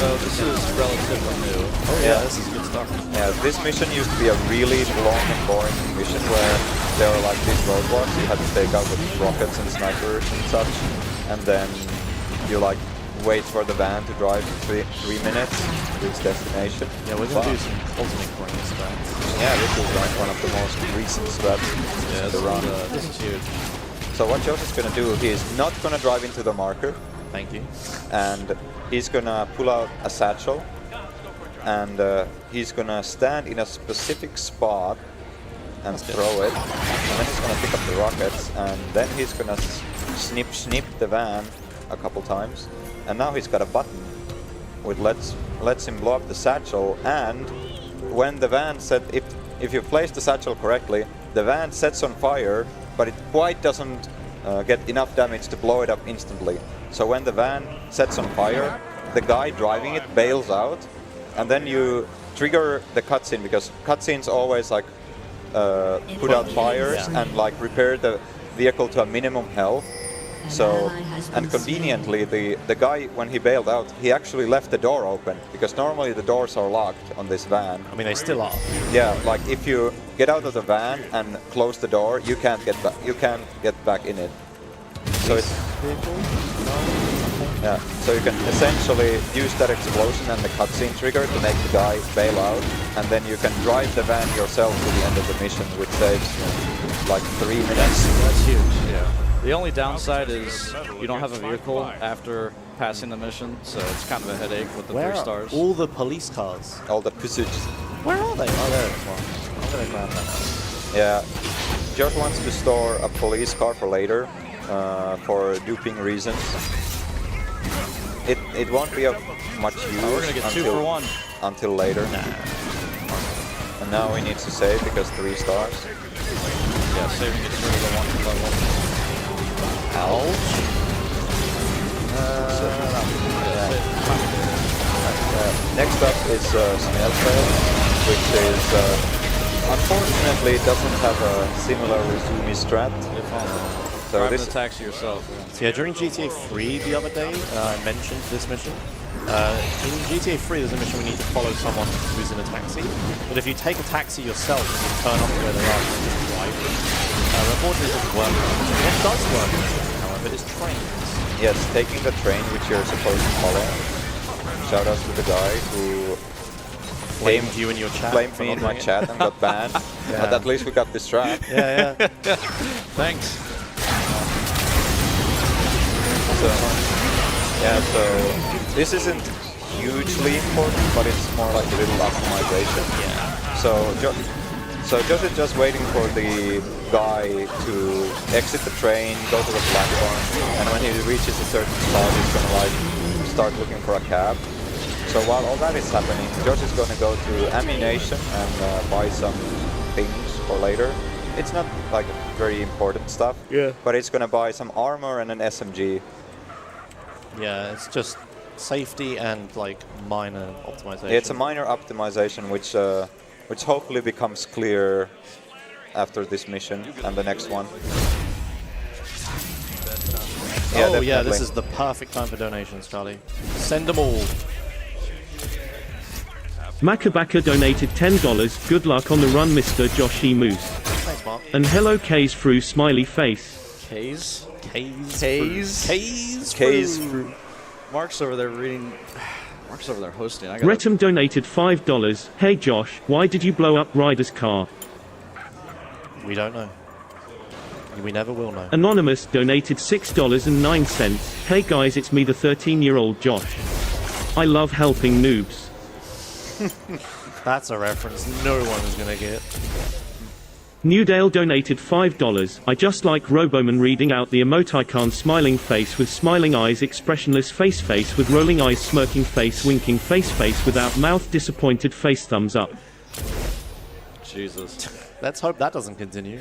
So this is relatively new. Oh yeah, this is good stuff. Yeah, this mission used to be a really long and boring mission where there were like these roadblocks you had to take out with rockets and snipers and such, and then you like wait for the van to drive 3 minutes to its destination. Yeah, we're gonna do some cosmic brain strats. Yeah, this is like one of the most recent strats to run. This is huge. So what Josh is gonna do, he is not gonna drive into the marker, Thank you. and he's gonna pull out a satchel, and he's gonna stand in a specific spot and throw it, and then he's gonna pick up the rockets, and then he's gonna snip the van a couple times, and now he's got a button which lets him blow up the satchel, and when the van if you place the satchel correctly, the van sets on fire, but it quite doesn't get enough damage to blow it up instantly. So when the van sets on fire, the guy driving it bails out, and then you trigger the cutscene, because cutscenes always like put out fires and like repair the vehicle to a minimum health. So, and conveniently, the guy, when he bailed out, he actually left the door open, because normally the doors are locked on this van. I mean, they still are. Yeah, like if you get out of the van and close the door, you can't get back. You can't get back in it. So it's yeah. So you can essentially use that explosion and the cutscene trigger to make the guy bail out, and then you can drive the van yourself to the end of the mission, which saves like 3 minutes. That's huge. Yeah. The only downside is you don't have a vehicle after passing the mission, so it's kind of a headache with the Where 3 are stars. all the police cars? All the pursuits. Where are they? Oh, there it is one. I'm gonna grab that. Yeah, Josh wants to store a police car for later, for duping reasons. It won't be of much use We're gonna get 2 for 1. until later. And now we need to save because 3 stars. Yeah, saving gets rid of the 1 level. Ouch. Next up is Snail Trail, which is unfortunately doesn't have a similar Uzumi strat. So Driving this the taxi yourself. So yeah, during GTA 3 the other day, I mentioned this mission. In GTA 3 there's a mission we need to follow someone who's in a taxi, but if you take a taxi yourself and you turn up to where they are, you just drive them. Unfortunately it doesn't work. What does work, however, is trains. Yes, taking the train which you're supposed to follow. Shout out to the guy who Blamed you in your chat. blamed for me not in my doing it. chat and got banned. Yeah. But at least we got this strat. Yeah, yeah. Thanks. So, yeah, so this isn't hugely important, but it's more like a little optimization. Yeah. So Josh is just waiting for the guy to exit the train, go to the platform, and when he reaches a certain spot, he's gonna like start looking for a cab. So while all that is happening, Josh is gonna go to Ammunition and buy some things for later. It's not like very important stuff, but it's gonna buy some armor and an SMG. Yeah, it's just safety and like minor optimization. It's a minor optimization which hopefully becomes clear after this mission and the next one. Oh yeah, definitely. this is the perfect time for donations, Charlie. Send them all. Makabaka donated $10. Good luck on the run, Mr. Joshi Moose. Thanks, Mark. And hello, K's through smiley face. K's? K's. K's? K's. K's fruit. Mark's over there reading. Mark's over there hosting. I gotta, Retum donated $5. Hey Josh, why did you blow up Ryder's car? We don't know. We never will know. Anonymous donated $6.09. Hey guys, it's me, the 13-year-old Josh. I love helping noobs. That's a reference no one is gonna get. Newdale donated $5. I just like Roboman reading out the emoticon smiling face with smiling eyes, expressionless face with rolling eyes, smirking face, winking face without mouth, disappointed face, thumbs up. Jesus. Let's hope that doesn't continue.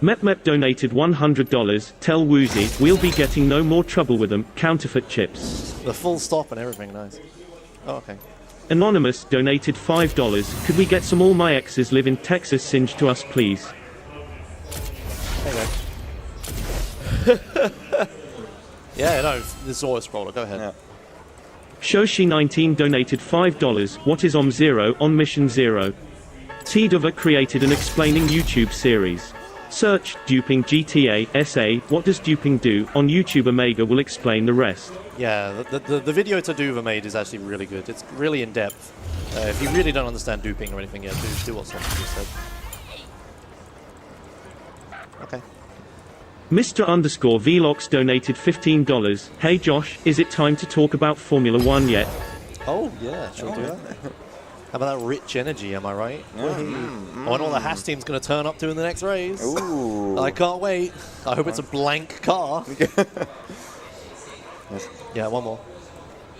Mep donated $100. Tell Woozy, we'll be getting no more trouble with them, counterfeit chips. The full stop and everything, nice. Oh, okay. Anonymous donated $5. Could we get some All My Exes Live in Texas Singe to us, please? There you go. Yeah, no, this is always scroller. Go ahead. Yeah. Shoshi19 donated $5. What is Zero on Mission Zero? T-Dova created an explaining YouTube series. Search duping GTA SA. What does duping do? On YouTube, Omega will explain the rest. Yeah, the video Taduva made is actually really good. It's really in depth. If you really don't understand duping or anything, yeah, do what someone just said. Okay. Mr. Vlogs donated $15. Hey Josh, is it time to talk about Formula One yet? Oh yeah, sure do. How about that rich energy? Am I right? I wonder what the Hash team's going to turn up to in the next race. Ooh. I can't wait. I hope it's a blank car. Yeah, one more.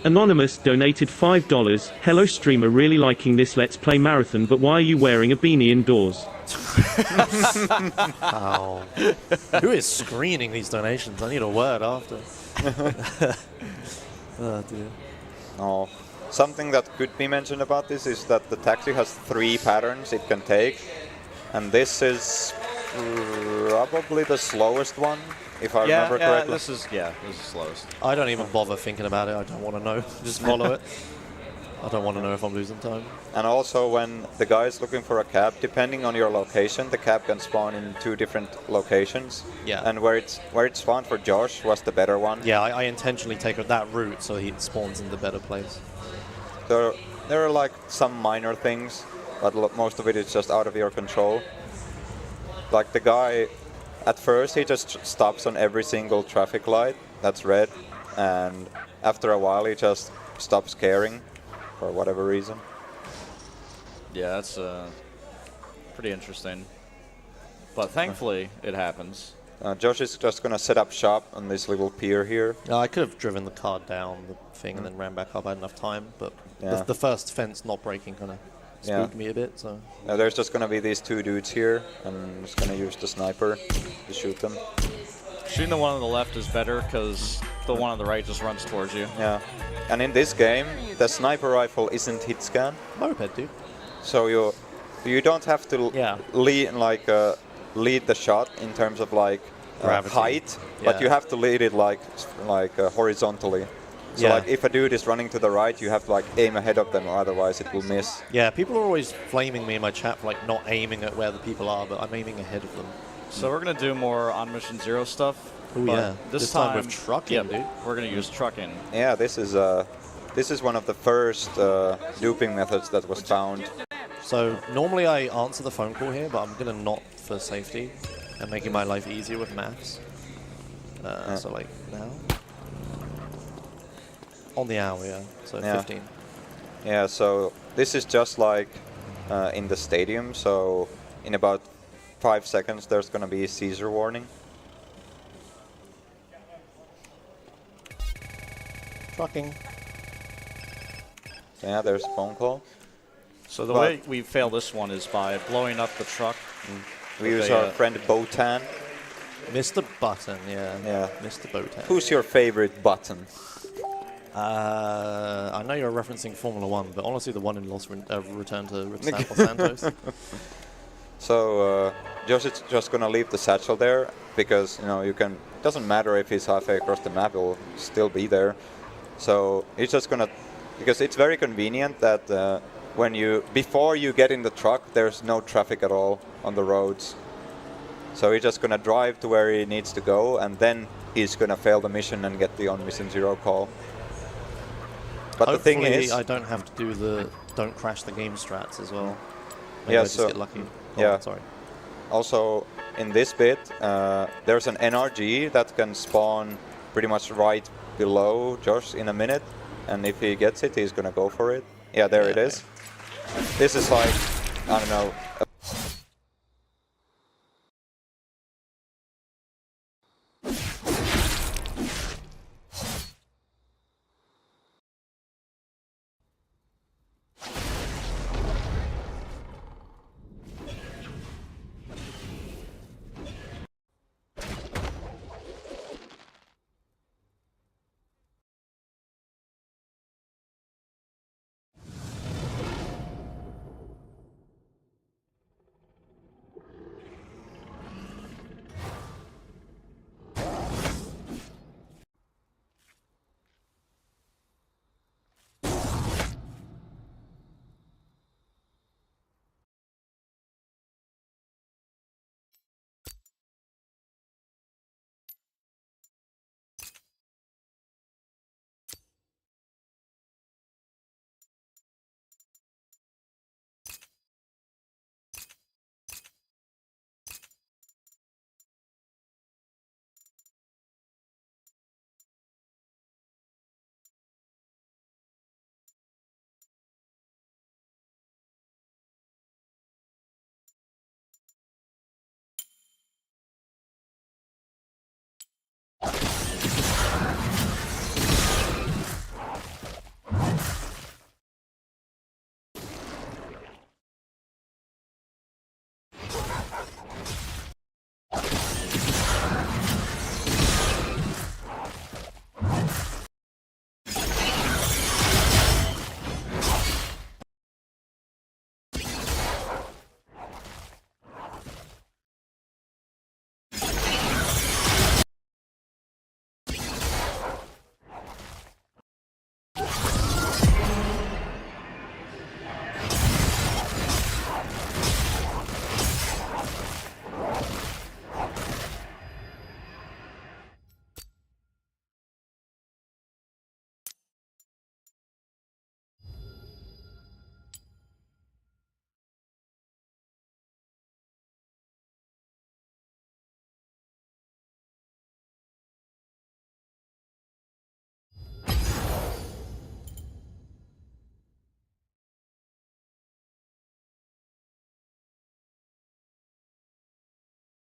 Anonymous donated $5. Hello streamer, really liking this Let's Play marathon, but why are you wearing a beanie indoors? Oh. Who is screening these donations? I need a word after. Oh dear. Oh. something that could be mentioned about this is that the taxi has 3 patterns it can take, and this is probably the slowest one, if I remember correctly. This is slowest. I don't even bother thinking about it. I don't want to know. Just follow it. I don't want to know if I'm losing time. And also, when the guy is looking for a cab, depending on your location, the cab can spawn in 2 different locations. Yeah. And where it spawned for Josh was the better one. Yeah, I intentionally take that route so he spawns in the better place. So there are like some minor things, but most of it is just out of your control. Like the guy, at first he just stops on every single traffic light that's red, and after a while he just stops caring for whatever reason. Yeah, that's pretty interesting. But thankfully, it happens. Josh is just going to set up shop on this little pier here. I could have driven the car down the thing and then ran back up. I had enough time, but the first fence not breaking kind of spooked me a bit. So there's just going to be these 2 dudes here, and I'm just going to use the sniper to shoot them. Shooting the one on the left is better because the one on the right just runs towards you. Yeah, and in this game, the sniper rifle isn't hit scan. Moped, dude. So you don't have to lead the shot in terms of like height, but you have to lead it like horizontally. So like if a dude is running to the right, you have to like aim ahead of them, or otherwise it will miss. Yeah, people are always flaming me in my chat for like not aiming at where the people are, but I'm aiming ahead of them. So we're gonna do more on Mission Zero stuff. Oh yeah, this time with trucking, dude. We're gonna use trucking. Yeah, this is one of the first duping methods that was found. So normally I answer the phone call here, but I'm gonna not for safety and making my life easier with maths. So like now. On the hour, yeah. So 15. Yeah, so this is just like in the stadium. So in about 5 seconds, there's going to be a seizure warning. Trucking. Yeah, there's a phone call. So the way we fail this one is by blowing up the truck. We use our friend Botan. Mr. Button, yeah. Mr. Botan. Who's your favorite Button? I know you're referencing Formula 1, but honestly the one in Return to Los Santos. So Josh is just going to leave the satchel there, because you can. It doesn't matter if he's halfway across the map; it will still be there. So he's just going to, because it's very convenient that before you get in the truck, there's no traffic at all on the roads. So he's just going to drive to where he needs to go, and then he's going to fail the mission and get the on Mission Zero call. But hopefully the thing is, I don't have to do the don't crash the game strats as well. Maybe yeah, I just get lucky. Sorry. Also, in this bit, there's an NRG that can spawn pretty much right below Josh in a minute, and if he gets it, he's gonna go for it. Yeah, there it is. This is like, I don't know,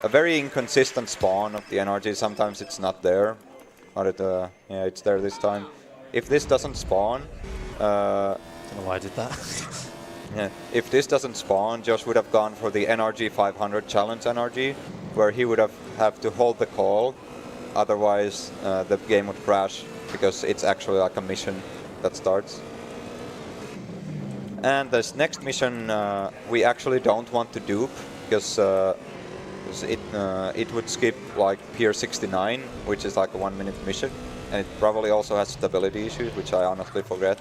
a very inconsistent spawn of the NRG. Sometimes it's not there, but yeah, it's there this time. If this doesn't spawn, I don't know why I did that. yeah, if this doesn't spawn, Josh would have gone for the NRG 500 challenge NRG, where he would have to hold the call. Otherwise, the game would crash because it's actually like a mission that starts. And this next mission we actually don't want to dupe because it would skip like Pier 69, which is like a 1-minute mission, and it probably also has stability issues, which I honestly forget.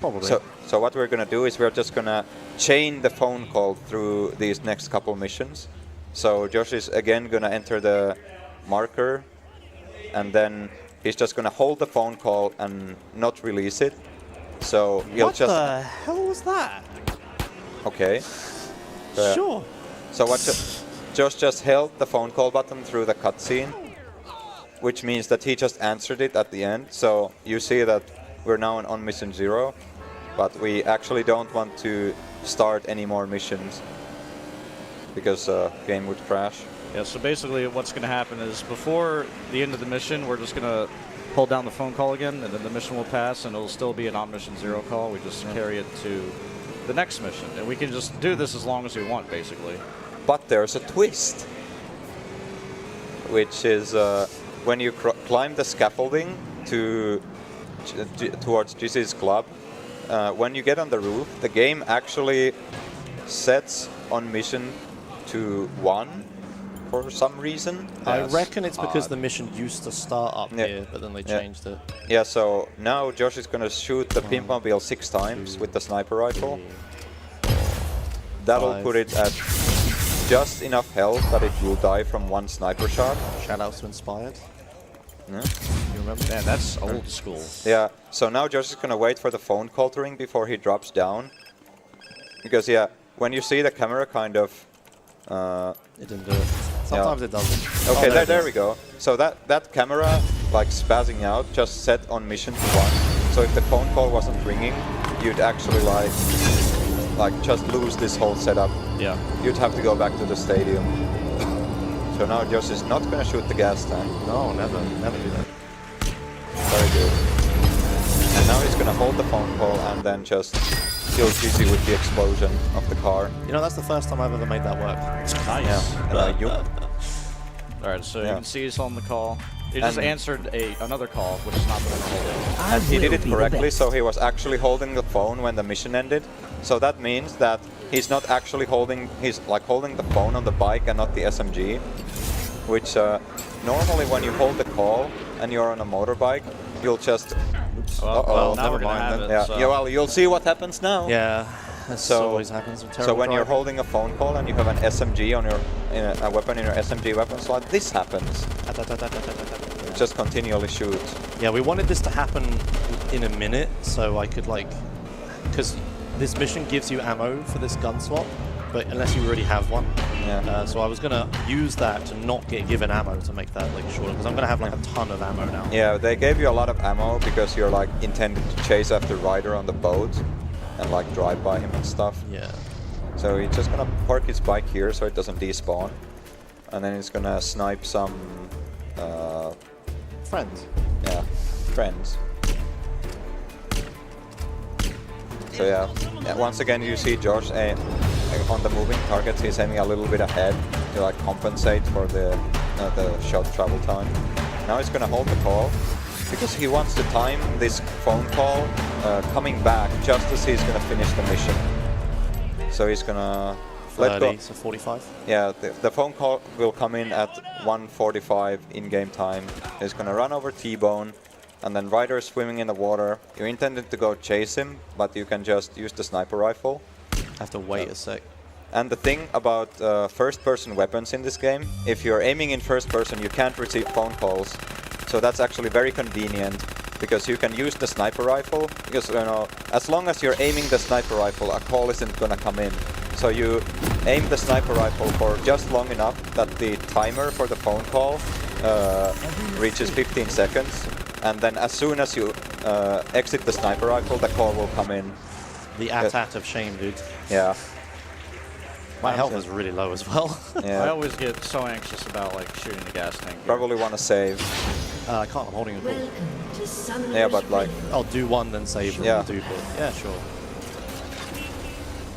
Probably. So what we're gonna do is we're just gonna chain the phone call through these next couple missions. So Josh is again gonna enter the marker, and then he's just gonna hold the phone call and not release it. So he'll what just. What the hell was that? Okay. Sure. So what Josh just held the phone call button through the cutscene, which means that he just answered it at the end. So you see that we're now on mission 0, but we actually don't want to start any more missions because game would crash. Yeah, so basically what's going to happen is before the end of the mission, we're just going to hold down the phone call again, and then the mission will pass, and it'll still be an on-mission 0 call. We just carry it to the next mission, and we can just do this as long as we want, basically. But there's a twist, which is when you climb the scaffolding towards GC's club, when you get on the roof, the game actually sets on mission to 1 for some reason. I reckon it's because the mission used to start up here, but then they changed it. Yeah, so now Josh is going to shoot the Pimpmobile 6 times with the sniper rifle. That'll put it at just enough health that it will die from 1 sniper shot. Shoutouts to Inspired. Yeah. You remember? Man, that's old school. Yeah, so now Josh is going to wait for the phone call to ring before he drops down. Because, yeah, when you see the camera kind of... it didn't do it. Sometimes it doesn't. Okay, there we go. So that camera, like spazzing out, just set on mission to 1. So if the phone call wasn't ringing, you'd actually like just lose this whole setup. Yeah. You'd have to go back to the stadium. So now Josh is not going to shoot the gas tank. No, never do that. Very good. And now he's going to hold the phone call and then just kill GC with the explosion of the car. You know, that's the first time I've ever made that work. Nice. Yeah. Alright, so you can see he's on the call. He just answered another call, which is not the one we're holding. And he did it correctly, so he was actually holding the phone when the mission ended. So that means that he's not actually holding, he's like holding the phone on the bike and not the SMG. Which normally when you hold the call and you're on a motorbike, you'll just... Well, never mind. Yeah, well, you'll see what happens now. Yeah, this always happens with terrible So when you're driving. holding a phone call and you have an SMG on your a weapon in your SMG weapon slot, this happens. You just continually shoot. Yeah, we wanted this to happen in a minute, so I could because this mission gives you ammo for this gun swap, but unless you already have one. Yeah. So I was gonna use that to not get given ammo to make that shorter, because I'm gonna have a ton of ammo now. Yeah, they gave you a lot of ammo because you're intended to chase after Ryder on the boat and drive by him and stuff. Yeah. So he's just gonna park his bike here so it doesn't despawn, and then he's gonna snipe some Friends. Yeah, friends. So yeah, once again you see Josh on the moving targets. He's aiming a little bit ahead to compensate for the shot travel time. Now he's gonna hold the call because he wants to time this phone call coming back just as he's gonna finish the mission. So he's gonna let go. So 45. Yeah, the phone call will come in at 1:45 in-game time. He's gonna run over T-Bone, and then Ryder is swimming in the water. You're intended to go chase him, but you can just use the sniper rifle. I have to wait a sec. And the thing about first-person weapons in this game, if you're aiming in first person, you can't receive phone calls. So that's actually very convenient, because you can use the sniper rifle, because as long as you're aiming the sniper rifle, a call isn't gonna come in. So you aim the sniper rifle for just long enough that the timer for the phone call reaches 15 seconds, and then as soon as you exit the sniper rifle, the call will come in. The AT-AT of shame, dude. Yeah. My health is really low as well. I always get so anxious about like shooting the gas tank. Probably want to save. I can't, I'm holding a call. Yeah, but like... I'll do one, then save. Yeah. Yeah, sure.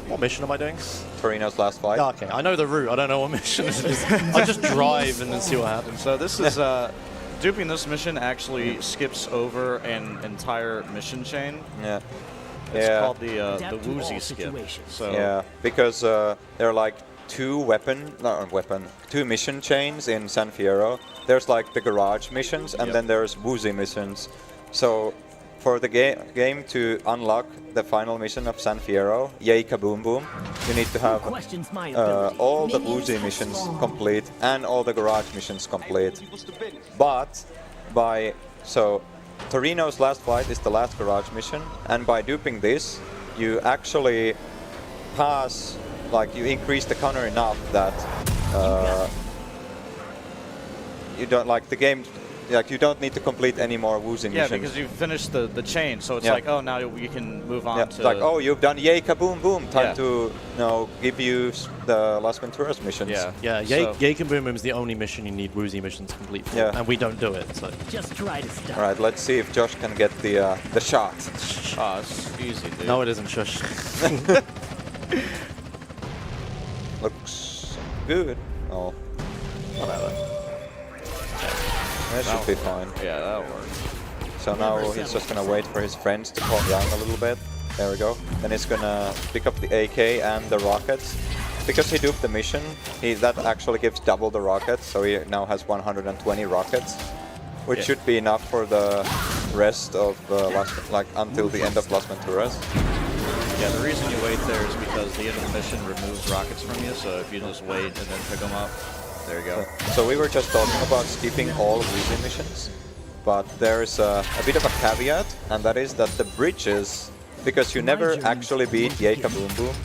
What mission am I doing? Torino's last fight. Yeah, okay, I know the route. I don't know what mission it is. I just drive and then see what happens. So this is duping this mission actually skips over an entire mission chain. Yeah. It's called the woozy skip. So yeah, because there are like two mission chains in San Fierro. There's like the garage missions, and then there's woozy missions. So for the game to unlock the final mission of San Fierro, Yay Kaboom Boom, you need to have all the woozy missions complete and all the garage missions complete. But so Torino's last fight is the last garage mission, and by duping this, you actually pass, like you increase the counter enough that you don't like the game. Like you don't need to complete any more woozy missions. Yeah, because you finished the chain, so it's like, oh, now you can move on to... like, oh, you've done Yay Kaboom Boom, time to give you the Las Venturas missions. Yeah, Yay Kaboom Boom is the only mission you need woozy missions to complete for, and we don't do it, so... Just try to stop. Alright, let's see if Josh can get the shot. Oh, it's easy, dude. No, it isn't, shush. Looks good. Oh. Whatever. That should be fine. Yeah, that'll work. So now he's just gonna wait for his friends to calm down a little bit. There we go. Then he's gonna pick up the AK and the rockets. Because he duped the mission, that actually gives double the rockets, so he now has 120 rockets. Which should be enough for the rest of until the end of Las Venturas. Yeah, the reason you wait there is because the end of the mission removes rockets from you, so if you just wait and then pick them up, there you go. So we were just talking about skipping all woozy missions, but there's a bit of a caveat, and that is that the bridges, because you never actually beat Yay Kaboom Boom,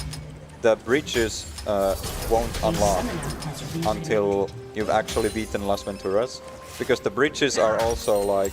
the bridges won't unlock until you've actually beaten Las Venturas, because the bridges are also like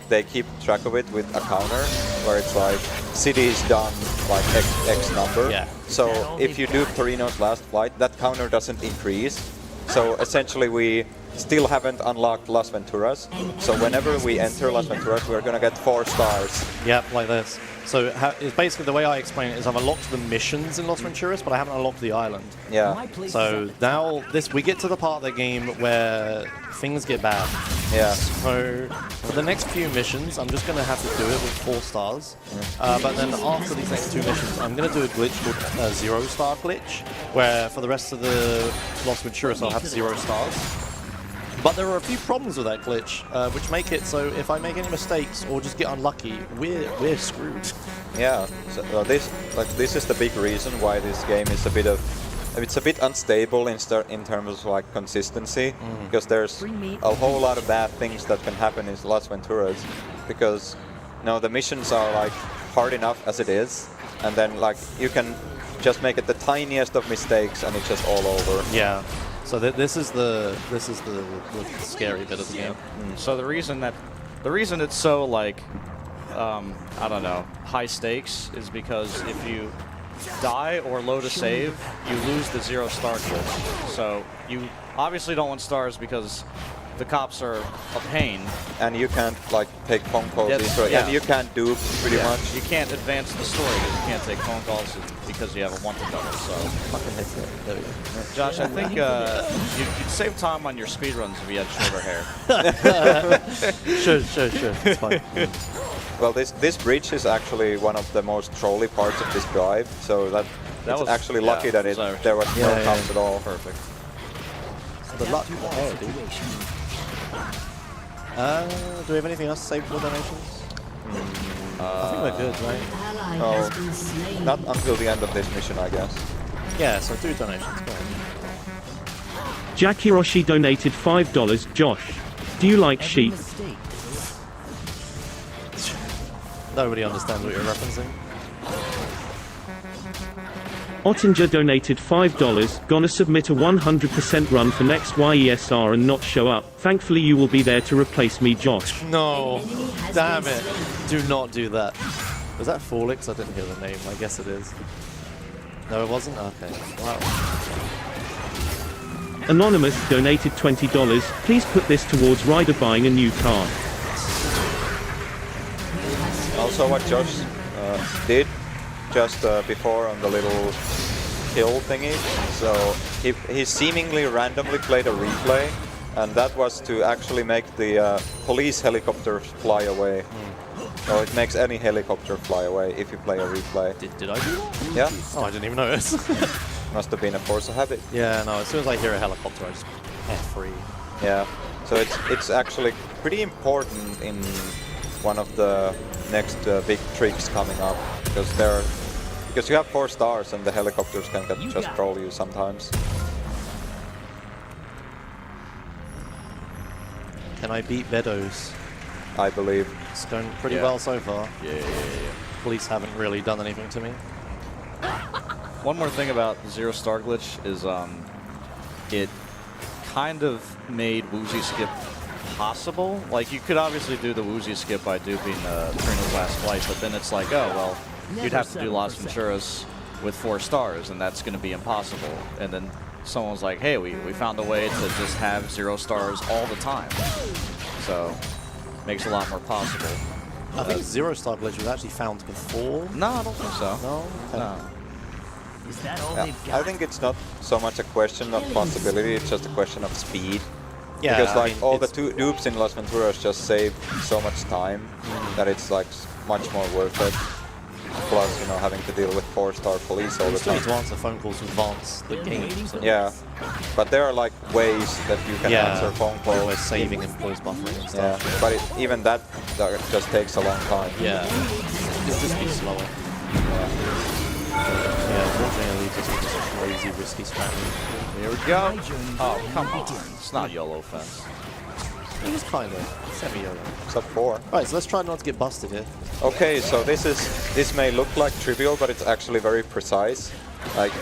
they keep track of it with a counter, where it's like cities done like X number. Yeah. So if you do Torino's last flight, that counter doesn't increase. So essentially we still haven't unlocked Las Venturas. So whenever we enter Las Venturas, we're gonna get 4 stars. Yep, like this. So it's basically the way I explain it is I've unlocked the missions in Las Venturas, but I haven't unlocked the island. Yeah. So now we get to the part of the game where things get bad. Yeah. So for the next few missions, I'm just going to have to do it with 4 stars. But then after these next 2 missions, I'm going to do a glitch called a 0-star glitch, where for the rest of the Las Venturas, I'll have 0 stars. But there are a few problems with that glitch, which make it so if I make any mistakes or just get unlucky, we're screwed. Yeah. So this is the big reason why this game is it's a bit unstable in terms of like consistency, because there's a whole lot of bad things that can happen in Las Venturas, because the missions are like hard enough as it is, and then like you can just make it the tiniest of mistakes and it's just all over. Yeah. So this is the scary bit of the game. So the reason it's so like I don't know, high stakes is because if you die or load a save, you lose the 0-star glitch. So you obviously don't want stars because the cops are a pain. And you can't like take phone calls and you can't dupe pretty much. You can't advance the story because you can't take phone calls because you have a wanted double. So fucking hits it. There we go. Josh, I think you'd save time on your speedruns if you had shorter hair. Sure. It's fine. Well, this bridge is actually one of the most trolly parts of this drive, so that it's actually lucky that there was no cops at all. Perfect. So the luck there, dude. Do we have anything else to say for donations? I think we're good, right? Oh, not until the end of this mission, I guess. Yeah, so do donations. Go ahead. Jack Hiroshi donated $5. Josh, do you like sheep? Nobody understands what you're referencing. Ottinger donated $5. Gonna submit a 100% run for next YESR and not show up. Thankfully you will be there to replace me, Josh. No, damn it. Do not do that. Was that Forlix? I didn't hear the name. I guess it is. No, it wasn't? Okay. Wow. Anonymous donated $20. Please put this towards Ryder buying a new car. Also, what Josh did just before on the little hill thingy, so he seemingly randomly played a replay, and that was to actually make the police helicopters fly away. So it makes any helicopter fly away if you play a replay. Did I do that? Yeah. Oh, I didn't even notice. Must have been a force of habit. Yeah, no, as soon as I hear a helicopter, I just F3. Yeah. So it's actually pretty important in one of the next big tricks coming up, because you have 4 stars and the helicopters can just troll you sometimes. Can I beat Meadows? I believe. It's going pretty well so far. Yeah. Police haven't really done anything to me. One more thing about the 0-star glitch is it kind of made Woozy Skip possible. Like, you could obviously do the Woozy Skip by duping Trino's last flight, but then it's like, oh, well, you'd have to do Las Venturas with 4 stars, and that's going to be impossible. And then someone was like, hey, we found a way to just have 0 stars all the time. So, makes a lot more possible. I think 0-star glitch was actually found before. No, I don't think so. No? Okay. No. Is that all Yeah, they've got? I think it's not so much a question of possibility, it's just a question of speed. Yeah, because I like mean, all the it's- dupes in Las Venturas just save so much time that it's like much more worth it. Plus, you know, having to deal with 4-star police all You the still need time. to answer phone calls to advance the game. So Yeah, but there are like ways that you can answer phone where we're calls. saving and pause buffering and Yeah, stuff. but even that just takes a long time. Yeah. It's just be slower. Yeah, unfortunately, it leads us into some crazy risky strategy. Here we go. Oh, come on. It's not YOLO fence. It was kind of semi-YOLO. Sub 4. Alright, so let's try not to get busted here. Okay, so this may look like trivial, but it's actually very precise. Like,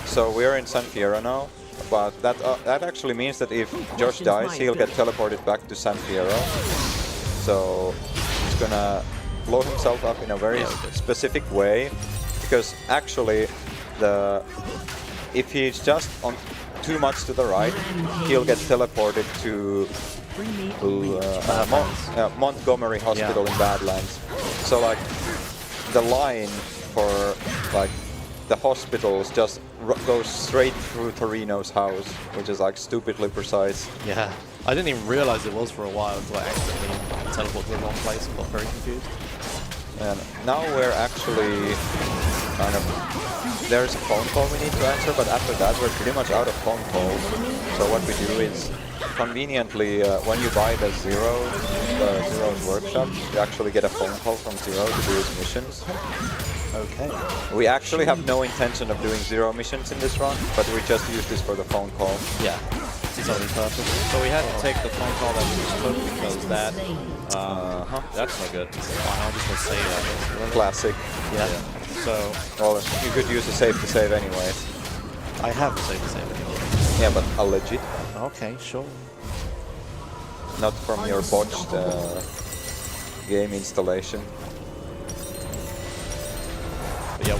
so we're in San Fierro now, but that actually means that if Josh dies, he'll get teleported back to San Fierro. So he's gonna blow himself up in a very specific way, because actually if he's just on too much to the right, he'll get teleported to Montgomery Hospital in Badlands. So like the line for like the hospitals just goes straight through Torino's house, which is like stupidly precise. Yeah. I didn't even realize it was for a while until I accidentally teleported to the wrong place and got very confused. And now we're actually kind of... There's a phone call we need to answer, but after that we're pretty much out of phone calls. So what we do is, conveniently, when you buy the Zero's workshop, you actually get a phone call from Zero to do his missions. Okay. We actually have no intention of doing Zero missions in this run, but we just use this for the phone call. Yeah. It's only purpose. So we had to take the phone call that we just took because that... That's no good. Fine, I'll just go save that. Classic. Yeah. So... Well, you could use a save to save anyway. I have a save to save anyway. Yeah, but a legit. Okay, sure. Not from your botched game installation. But yeah,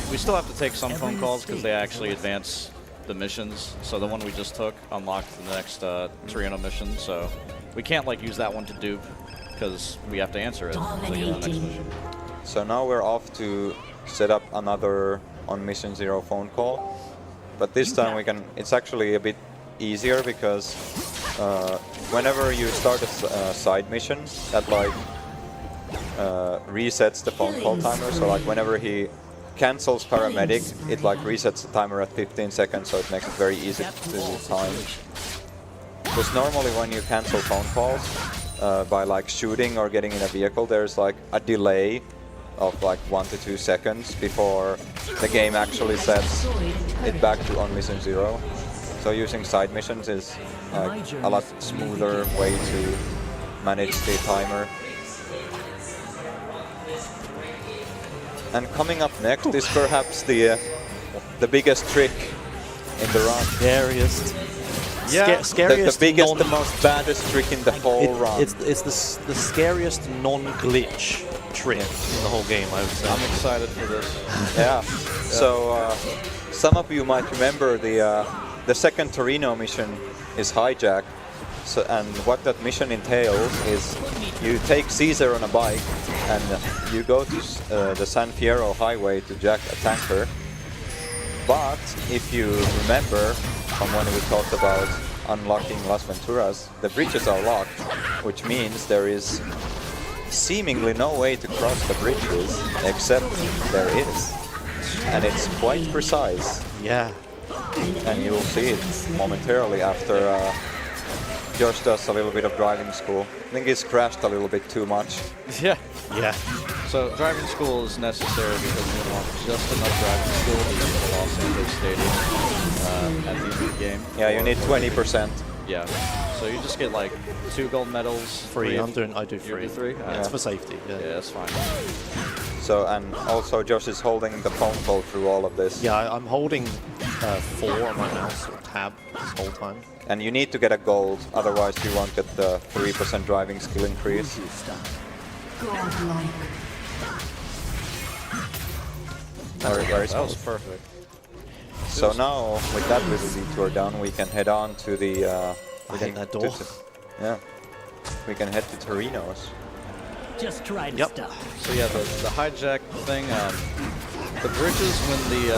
we still have to take some phone calls because they actually advance the missions. So the one we just took unlocked the next Torino mission. So we can't like use that one to dupe because we have to answer it to get the next mission. So now we're off to set up another on Mission Zero phone call. But this time we can, it's actually a bit easier because whenever you start a side mission, that like resets the phone call timer. So like whenever he cancels paramedic, it like resets the timer at 15 seconds, so it makes it very easy to time. Because normally when you cancel phone calls by like shooting or getting in a vehicle, there's like a delay of like 1 to 2 seconds before the game actually sets it back to on Mission Zero. So using side missions is a lot smoother way to manage the timer. And coming up next is perhaps the biggest trick in the run. Scariest. Yeah, Scariest. The biggest, the most baddest trick in the whole run. It's the scariest non-glitch trick in the whole game, I would say. I'm excited for this. Yeah. So some of you might remember the second Torino mission is Hijack. So, and what that mission entails is you take Caesar on a bike and you go to the San Fierro highway to jack a tanker. But if you remember from when we talked about unlocking Las Venturas, the bridges are locked, which means there is seemingly no way to cross the bridges, except there is. And it's quite precise. Yeah. And you'll see it momentarily after Josh does a little bit of driving school. I think he's crashed a little bit too much. Yeah. Yeah. So driving school is necessary because we want just enough driving school to use the Los Angeles Stadium at the end of the game. Yeah, you need 20%. Yeah. So you just get like 2 gold medals. Free. I do You free. do 3? It's for safety. Yeah. Yeah, that's fine. So, and also Josh is holding the phone call through all of this. Yeah, I'm holding 4 on my mouse, or tab, this whole time. And you need to get a gold, otherwise you won't get the 3% driving skill increase. Very, very That was smooth. perfect. So now, with that little detour done, we can head on to the... I hate that door. Yeah. We can head to Torino's. Just try to Yep. stop. So yeah, the hijack thing, the bridges when the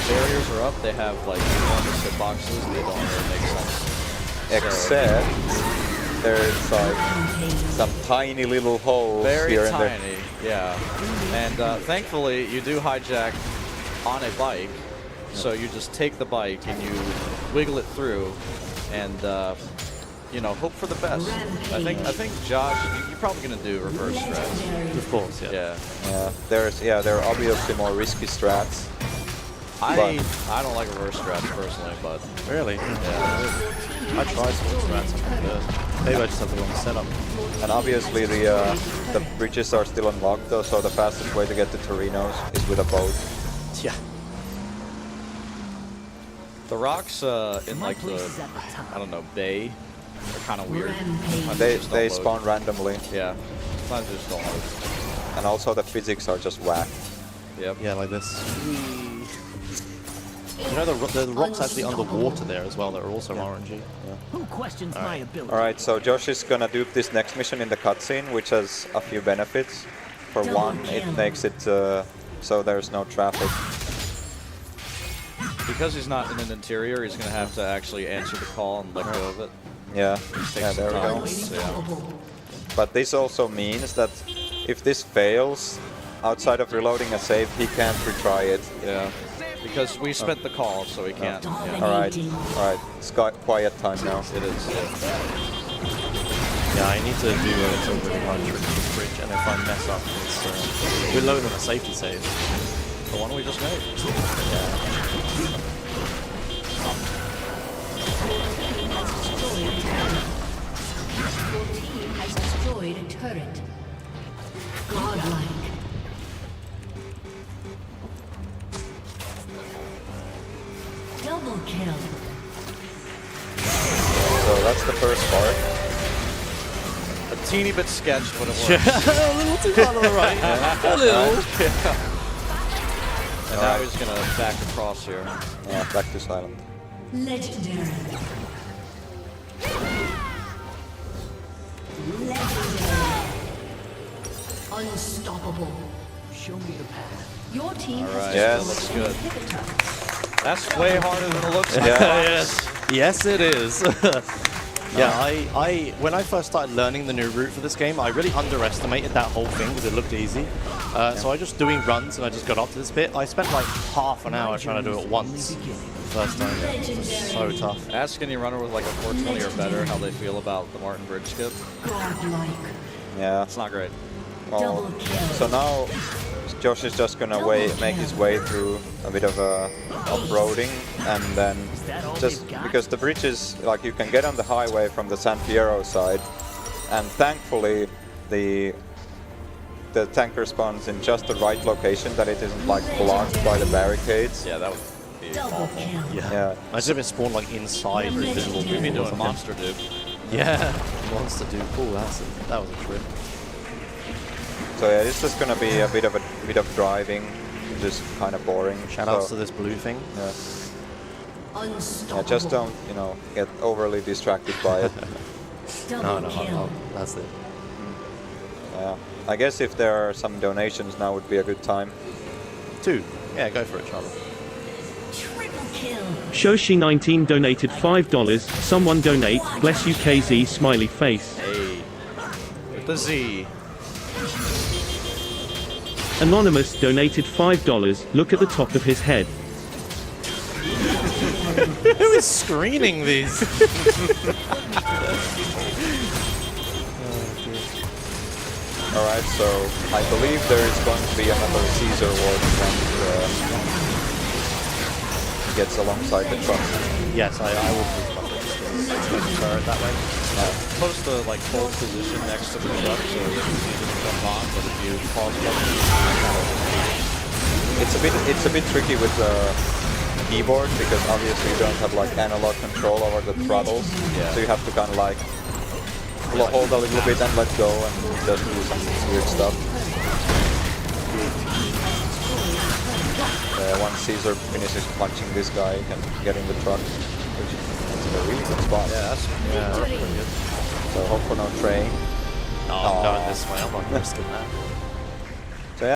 barriers are up, they have like enormous hitboxes and they don't really make sense. Except there's like some tiny little holes Very here and there. tiny, yeah. And thankfully, you do hijack on a bike, so you just take the bike and you wiggle it through, and you know, hope for the best. I think Josh, you're probably gonna do reverse strats. Of course, yeah. Yeah. There are obviously more risky strats. I don't like reverse strats personally, but Really? yeah. I tried some strats, I'm pretty good. Maybe I just have the wrong setup. And obviously the bridges are still unlocked though, so the fastest way to get to Torino's is with a boat. Yeah. The rocks in like the, I don't know, bay are kind of weird. Sometimes They just don't load. spawn randomly, Yeah. Sometimes they just don't load. and also the physics are just whack. Yep. Yeah, like this. You know, the rocks actually underwater there as well, that are also RNG. Who questions my ability? Alright, so Josh is gonna do this next mission in the cutscene, which has a few benefits. For one, it makes it so there's no traffic. Because he's not in an interior, he's gonna have to actually answer the call and let go of it. Yeah, Takes yeah, some there we time. go. So, yeah. But this also means that if this fails, outside of reloading a save, he can't retry it. Yeah. Because we spent the call, so we can't. Yeah. Alright, it's got quiet time now. It is. Yeah. Yeah, I need to do a little bit of trick with the bridge, and if I mess up, it's reload on a safety save. The one we just made. Your team has destroyed a turret. Godlike. Double kill. So that's the first part. A teeny bit sketched, but it works. A little too far to the right. A little. And now he's gonna back across here. Yeah, back to silent. Legendary. Legendary. Unstoppable. Show me the path. Your team All has right, Yes. that looks destroyed good. an inhibitor. That's way harder than it looks like. Yes, it is. Yeah, when I first started learning the new route for this game, I really underestimated that whole thing because it looked easy. So I just doing runs and I just got up to this bit. I spent like half an hour trying to do it once the first time. It was so tough. Ask any runner with like a 420 or better how they feel about the Martin Bridge skip. Godlike. Yeah. It's not great. Well, Double kill. so now Josh is just gonna make his way through a bit of off-roading, and then just because the bridges, like you can get on the highway from the San Fierro side, and thankfully the tanker spawns in just the right location that it isn't like blocked by the barricades. Yeah, that would be Double awful. kill. Yeah. I should have been spawned like inside or invisible. We've been doing monster dude. Yeah, monster dude. Cool, that was a trip. So yeah, it's just gonna be a bit of driving, just kind of boring. Shoutouts to this blue thing. Yeah. Unstoppable. Yeah, just don't, you know, get overly distracted by it. No, that's it. Yeah. I guess if there are some donations now would be a good time. 2. Yeah, go for it, Charlie. Triple kill. Shoshi19 donated $5. Someone donate. Bless you, KZ. Smiley face. Hey. With the Z. Anonymous donated $5. Look at the top of his head. Who is screening these? Alright, so I believe there is going to be another Caesar Ward when he gets alongside the truck. Yes, I will prefer it that way. Post the like hold position next to the truck so that you can jump on, but if you pause It's a bit tricky with the keyboard because obviously you don't have like analog control over the throttles. Yeah. So you have to kind of like hold a little bit and let go and just do some weird stuff. Once Caesar finishes punching this guy, he can get in the truck, which is a really good spot. Yeah, that's pretty good. So hope for no tray. No, I'm going this way. I'm not risking that.